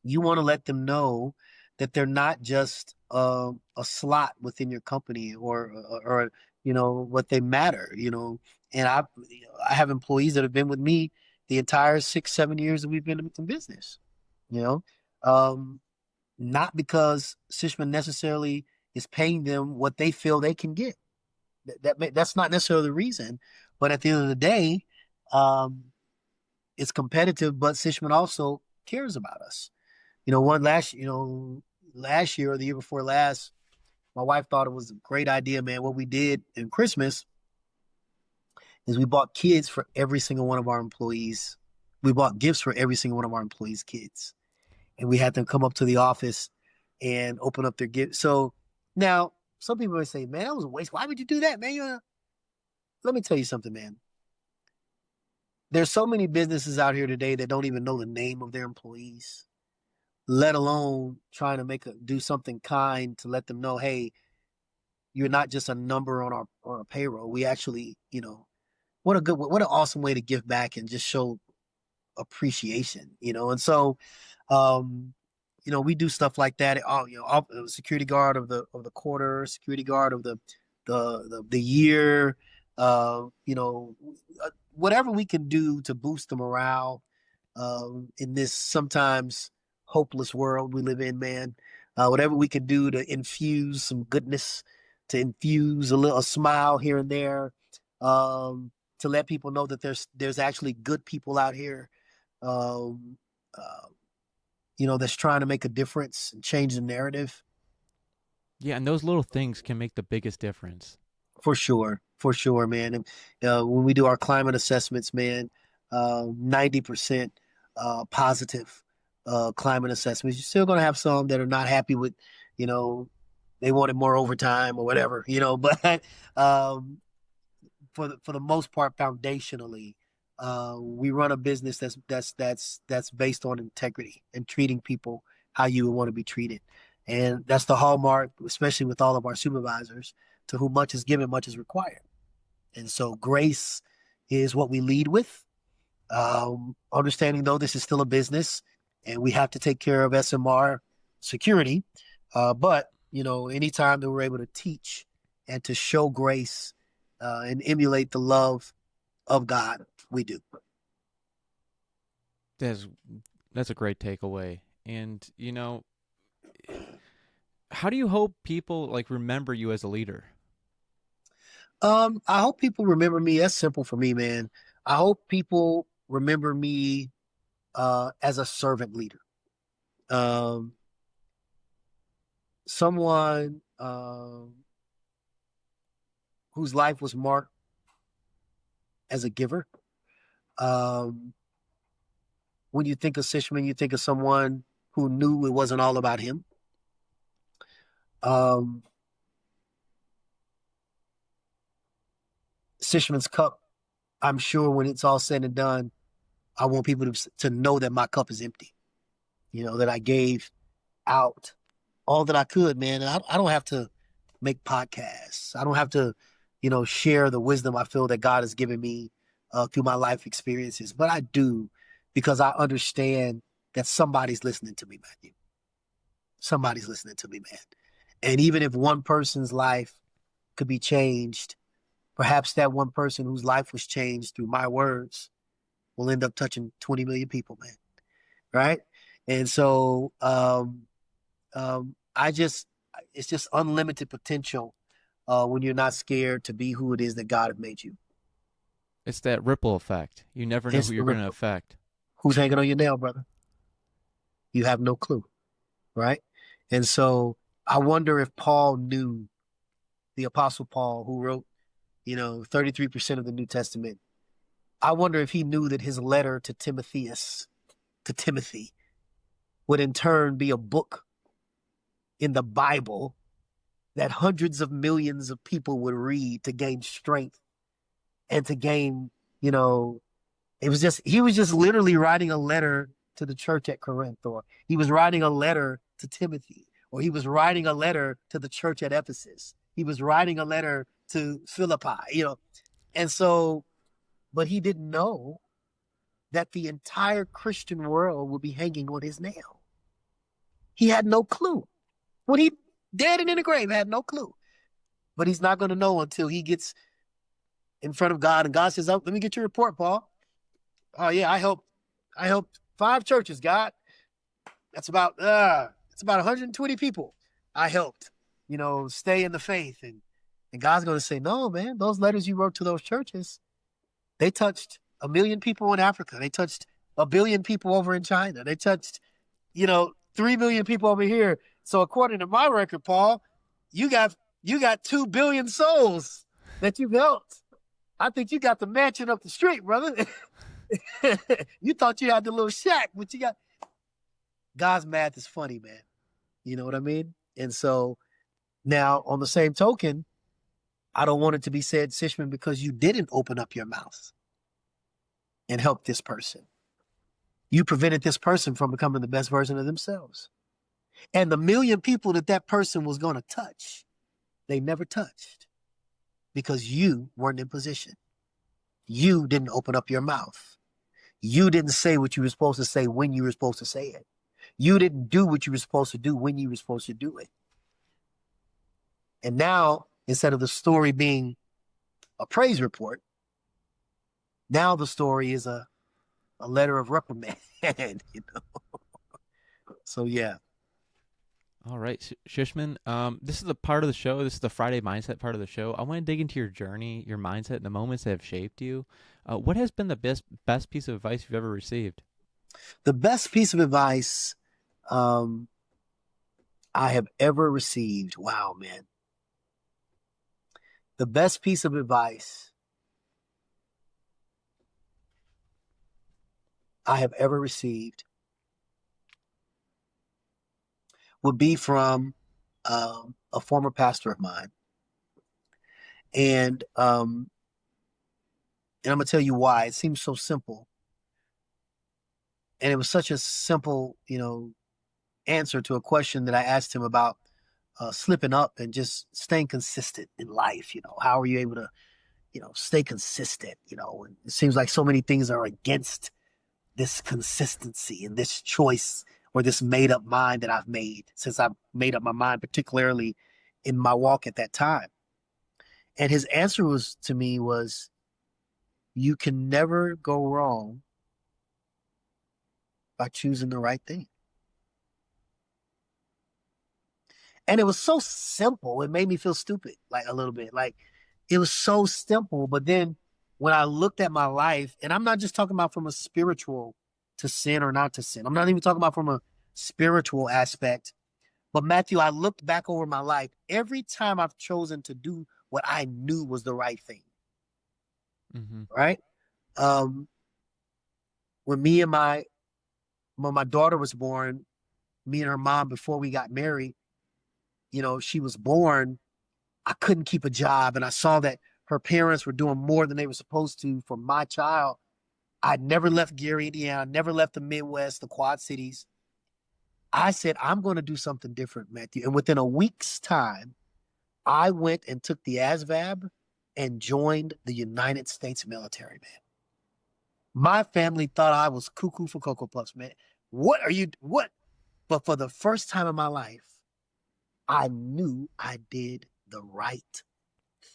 you want to let them know that they're not just a slot within your company or what they matter, And I have employees that have been with me the entire 6, 7 years that we've been in business, you know. Um, Not because Sishman necessarily is paying them what they feel they can get. That's not necessarily the reason, but at the end of the day, um, it's competitive. But Sishman also cares about us. Last year or the year before last, my wife thought it was a great idea, man. What we did in Christmas is we bought kids for every single one of our employees. We bought gifts for every single one of our employees' kids, and we had them come up to the office and open up their gifts. So now some people may say, "Man, that was a waste. Why would you do that, man?" Let me tell you something, man. There's so many businesses out here today that don't even know the name of their employees, let alone trying to do something kind to let them know, hey, you're not just a number on our payroll. We actually, what an awesome way to give back and just show appreciation. And so, um, we do stuff like that. Security guard of the quarter, security guard of the year. Whatever we can do to boost the morale in this sometimes hopeless world we live in, man. Whatever we can do to infuse some goodness, to infuse a smile here and there, to let people know that there's actually good people out here, um, uh, that's trying to make a difference and change the narrative. Yeah, and those little things can make the biggest difference. For sure, man. And when we do our climate assessments, man, 90% positive climate assessments. You're still going to have some that are not happy with, you know, they wanted more overtime or whatever, but um, for the most part, foundationally, we run a business that's based on integrity and treating people how you would want to be treated, and that's the hallmark, especially with all of our supervisors, to whom much is given, much is required. And so, grace is what we lead with. Understanding though this is still a business, and we have to take care of SMR security, but anytime that we're able to teach and to show grace and emulate the love of God, we do. That's a great takeaway. And how do you hope people like remember you as a leader? I hope people remember me. That's simple for me, man. I hope people remember me as a servant leader. Um, Someone whose life was marked as a giver. Um, when you think of Sishman, you think of someone who knew it wasn't all about him. Um, Sishman's cup, I'm sure when it's all said and done, I want people to know that my cup is empty. That I gave out all that I could, man. And I don't have to make podcasts. I don't have to, share the wisdom I feel that God has given me through my life experiences. But I do because I understand that somebody's listening to me, Matthew. Somebody's listening to me, man. And even if one person's life could be changed, perhaps that one person whose life was changed through my words will end up touching 20 million people, man. Right? And so it's just unlimited potential when you're not scared to be who it is that God has made you. It's that ripple effect. You never know It's who the you're going to ripple. affect. Who's hanging on your nail, brother? You have no clue, right? And so I wonder if Paul knew, the Apostle Paul, who wrote, 33% of the New Testament. I wonder if he knew that his letter to Timothy, would in turn be a book in the Bible that hundreds of millions of people would read to gain strength and to gain, he was just literally writing a letter to the church at Corinth, or he was writing a letter to Timothy, or he was writing a letter to the church at Ephesus. He was writing a letter to Philippi, And so, but he didn't know that the entire Christian world would be hanging on his nail. He had no clue. When he dead and in the grave, had no clue. But he's not going to know until he gets in front of God, and God says, "Oh, let me get your report, Paul. Oh yeah, I helped 5 churches, God. It's about 120 people I helped, stay in the faith." And God's going to say, "No, man, those letters you wrote to those churches, they touched 1 million people in Africa. They touched 1 billion people over in China. They touched, 3 million people over here. So according to my record, Paul, you got 2 billion souls that you've helped. I think you got the mansion up the street, brother." You thought you had the little shack, but you got God's math is funny, man. You know what I mean? And so now on the same token, I don't want it to be said, Sishman, because you didn't open up your mouth and help this person. You prevented this person from becoming the best version of themselves. And the 1 million people that person was going to touch, they never touched because you weren't in position. You didn't open up your mouth. You didn't say what you were supposed to say when you were supposed to say it. You didn't do what you were supposed to do when you were supposed to do it. And now, instead of the story being a praise report, now the story is a letter of reprimand. So yeah. All right, Shishman. This is the part of the show. This is the Friday mindset part of the show. I want to dig into your journey, your mindset, and the moments that have shaped you. What has been the best piece of advice you've ever received? The best piece of advice I have ever received. Wow, man. The best piece of advice I have ever received would be from a former pastor of mine. And I'm going to tell you why. It seems so simple. And it was such a simple, answer to a question that I asked him about slipping up and just staying consistent in life. How are you able to, stay consistent? And it seems like so many things are against this consistency and this choice or this made up mind that I've made since I've made up my mind, particularly in my walk at that time. And his answer was to me was, you can never go wrong by choosing the right thing. And it was so simple. It made me feel stupid, like a little bit. Like it was so simple. But then when I looked at my life, and I'm not just talking about from a spiritual to sin or not to sin. I'm not even talking about from a spiritual aspect. But Matthew, I looked back over my life. Every time I've chosen to do what I knew was the right thing. Mm-hmm. Right? Um, when my daughter was born, me and her mom, before we got married, she was born, I couldn't keep a job. And I saw that her parents were doing more than they were supposed to for my child. I'd never left Gary, Indiana, never left the Midwest, the Quad Cities. I said, I'm going to do something different, Matthew. And within a week's time, I went and took the ASVAB and joined the United States military, man. My family thought I was cuckoo for Cocoa Puffs, man. What? But for the first time in my life, I knew I did the right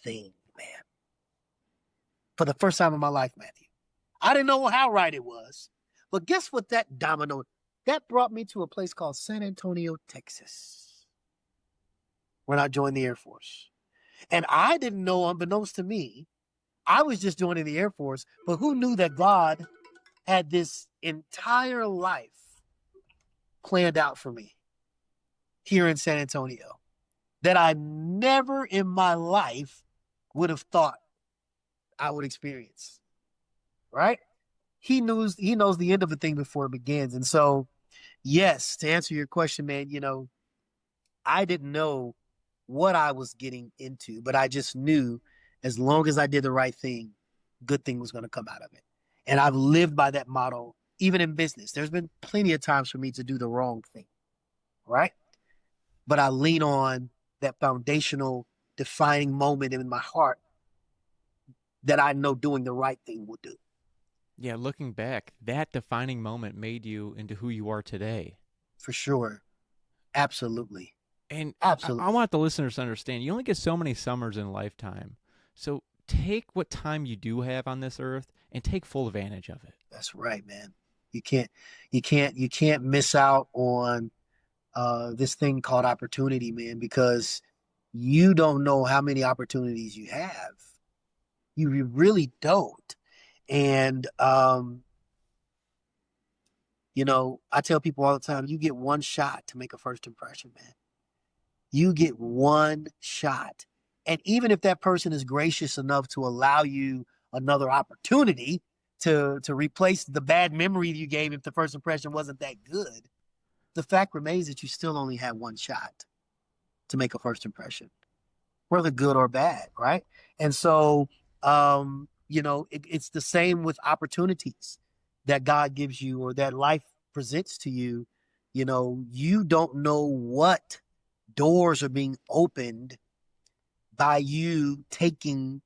thing, man. For the first time in my life, Matthew. I didn't know how right it was. But guess what that brought me to a place called San Antonio, Texas, when I joined the Air Force. And I didn't know, unbeknownst to me, I was just joining the Air Force, but who knew that God had this entire life planned out for me here in San Antonio that I never in my life would have thought I would experience, right? He knows the end of a thing before it begins. And so, yes, to answer your question, man, I didn't know what I was getting into, but I just knew as long as I did the right thing, good thing was going to come out of it. And I've lived by that motto, even in business. There's been plenty of times for me to do the wrong thing, right? But I lean on that foundational defining moment in my heart that I know doing the right thing will do. Yeah, looking back, that defining moment made you into who you are today. For sure. Absolutely. And I Absolutely. want the listeners to understand you only get so many summers in a lifetime. So take what time you do have on this earth and take full advantage of it. That's right, man. You can't miss out on this thing called opportunity, man, because you don't know how many opportunities you have. You really don't. And I tell people all the time, you get one shot to make a first impression, man. You get one shot. And even if that person is gracious enough to allow you another opportunity to replace the bad memory you gave if the first impression wasn't that good, the fact remains that you still only have one shot to make a first impression, whether good or bad, right? And so, it's the same with opportunities that God gives you or that life presents to you. You don't know what doors are being opened by you taking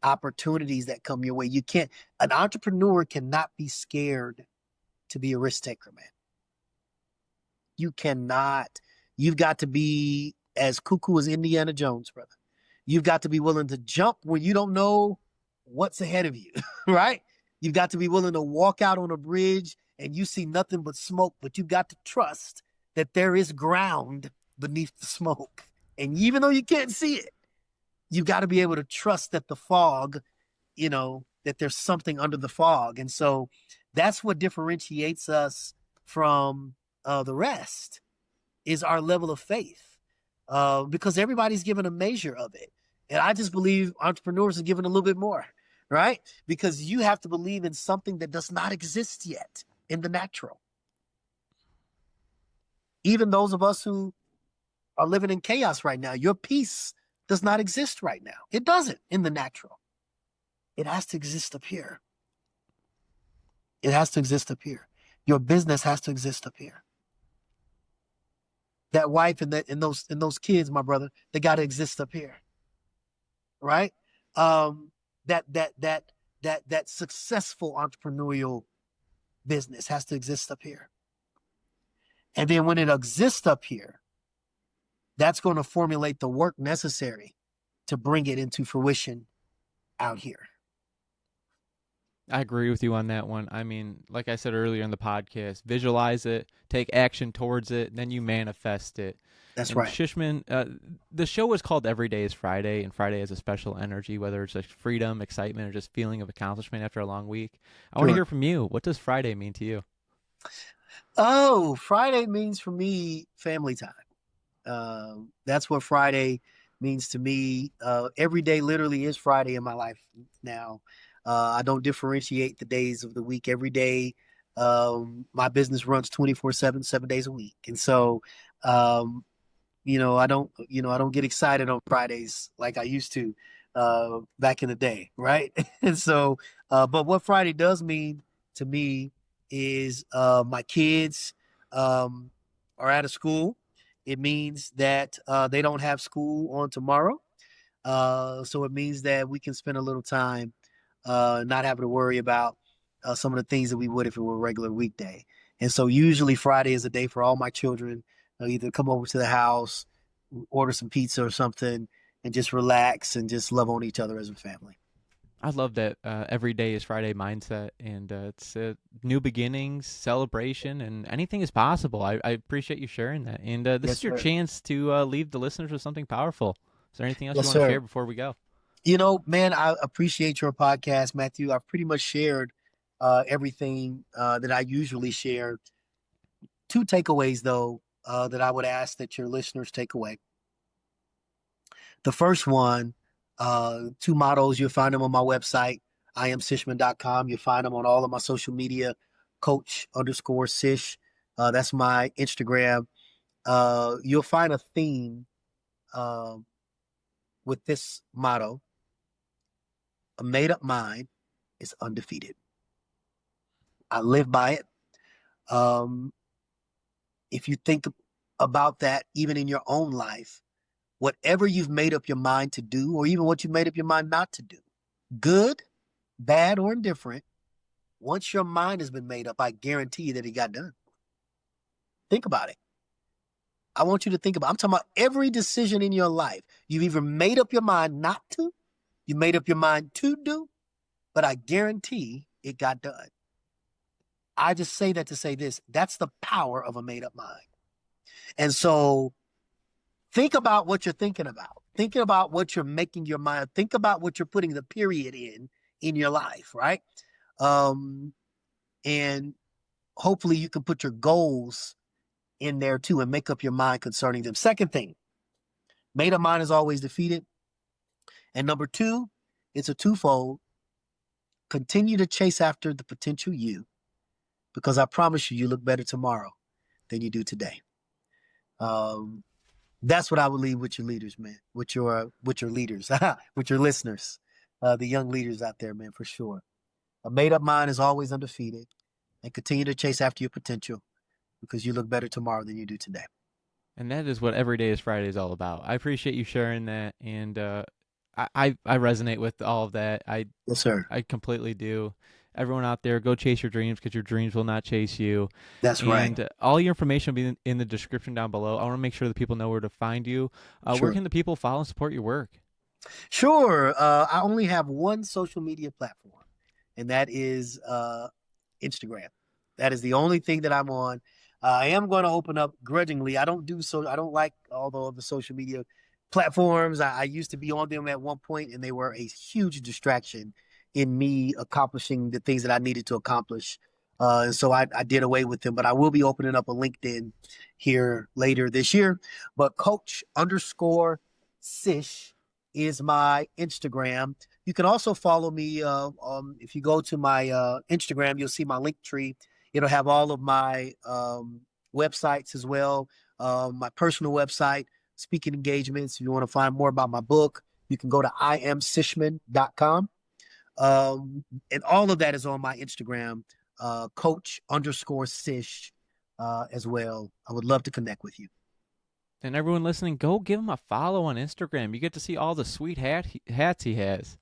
opportunities that come your way. An entrepreneur cannot be scared to be a risk taker, man. You cannot. You've got to be as cuckoo as Indiana Jones, brother. You've got to be willing to jump when you don't know what's ahead of you, right? You've got to be willing to walk out on a bridge and you see nothing but smoke, but you've got to trust that there is ground beneath the smoke. And even though you can't see it, you've got to be able to trust that the fog, that there's something under the fog. And so that's what differentiates us from the rest is our level of faith, because everybody's given a measure of it. And I just believe entrepreneurs are given a little bit more, right? Because you have to believe in something that does not exist yet in the natural. Even those of us who are living in chaos right now, your peace does not exist right now. It doesn't in the natural. It has to exist up here. It has to exist up here. Your business has to exist up here. That wife and those kids, my brother, they got to exist up here, right? That successful entrepreneurial business has to exist up here. And then when it exists up here, that's going to formulate the work necessary to bring it into fruition out here. I agree with you on that one. I mean, like I said earlier in the podcast, visualize it, take action towards it, then you manifest it. That's And right. Shishman, the show is called Every Day is Friday, and Friday has a special energy, whether it's like freedom, excitement, or just feeling of accomplishment after a long week. I want to Sure. hear from you. What does Friday mean to you? Oh, Friday means for me family time. That's what Friday means to me. Every day literally is Friday in my life now. I don't differentiate the days of the week. Every day, my business runs 24/7, 7 days a week. And so, um, I don't get excited on Fridays like I used to back in the day, right? And so, but what Friday does mean to me is my kids um, are out of school. It means that they don't have school on tomorrow. So it means that we can spend a little time not having to worry about some of the things that we would if it were a regular weekday. And so usually Friday is a day for all my children either come over to the house, order some pizza or something, and just relax and just love on each other as a family. I love that every day is Friday mindset, and it's new beginnings, celebration, and anything is possible. I appreciate you sharing that. And this Yes, is your sir. chance to leave the listeners with something powerful. Is there anything else you Yes, want to share sir. before we go? Man, I appreciate your podcast, Matthew. I've pretty much shared everything that I usually share. Two takeaways, though, that I would ask that your listeners take away. The first one, two mottos, you'll find them on my website, iamsishman.com. You'll find them on all of my social media, coach_sish. That's my Instagram. You'll find a theme uh, with this motto: a made up mind is undefeated. I live by it. Um, if you think about that, even in your own life, whatever you've made up your mind to do, or even what you made up your mind not to do, good, bad, or indifferent, once your mind has been made up, I guarantee you that it got done. Think about it. I want you to think about, I'm talking about every decision in your life. You've either made up your mind not to, you made up your mind to do, but I guarantee it got done. I just say that to say this. That's the power of a made up mind. And so think about what you're thinking about. Thinking about what you're making your mind. Think about what you're putting the period in your life, right? Um, and hopefully you can put your goals in there too and make up your mind concerning them. Second thing, made up mind is always defeated. And number two, it's a twofold. Continue to chase after the potential you, because I promise you, you look better tomorrow than you do today. Um, that's what I would leave with your leaders, man. With your leaders, with your listeners, the young leaders out there, man, for sure. A made up mind is always undefeated, and continue to chase after your potential because you look better tomorrow than you do today. And that is what Every Day is Friday is all about. I appreciate you sharing that, and I resonate with all of that. Yes, sir. I completely do. Everyone out there, go chase your dreams because your dreams will not chase you. That's right. And all your information will be in the description down below. I want to make sure that people know where to find you. Where Sure. can the people follow and support your work? Sure. I only have one social media platform, and that is Instagram. That is the only thing that I'm on. I am going to open up grudgingly. I don't like all the other social media platforms. I used to be on them at one point, and they were a huge distraction in me accomplishing the things that I needed to accomplish. And so I did away with them, but I will be opening up a LinkedIn here later this year. But coach_sish is my Instagram. You can also follow me. If you go to my Instagram, you'll see my link tree. It'll have all of my websites as well. My personal website, speaking engagements. If you want to find more about my book, you can go to iamsishman.com. And all of that is on my Instagram, coach_sish as well. I would love to connect with you. And everyone listening, go give him a follow on Instagram. You get to see all the sweet hats he has.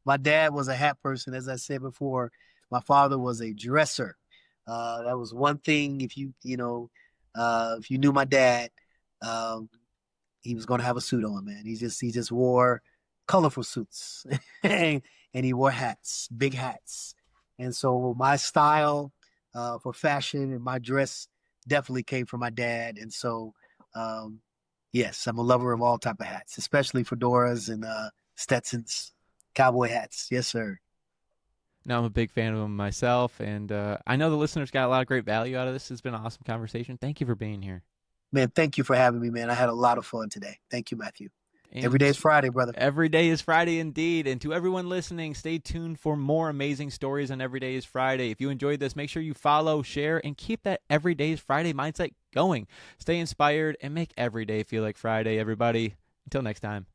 My dad was a hat person, as I said before. My father was a dresser. That was one thing. If you knew my dad, um, he was gonna have a suit on, man. He just wore colorful suits and he wore hats, big hats. And so my style for fashion and my dress definitely came from my dad. And so yes, I'm a lover of all type of hats, especially fedoras and Stetsons, cowboy hats. Yes, sir. Now I'm a big fan of them myself, and I know the listeners got a lot of great value out of this. It's been an awesome conversation. Thank you for being here. Man, thank you for having me, man. I had a lot of fun today. Thank you, Matthew. Every day And is Friday, brother. every day is Friday indeed. And to everyone listening, stay tuned for more amazing stories on Every Day is Friday. If you enjoyed this, make sure you follow, share, and keep that Every Day is Friday mindset going. Stay inspired and make every day feel like Friday, everybody. Until next time.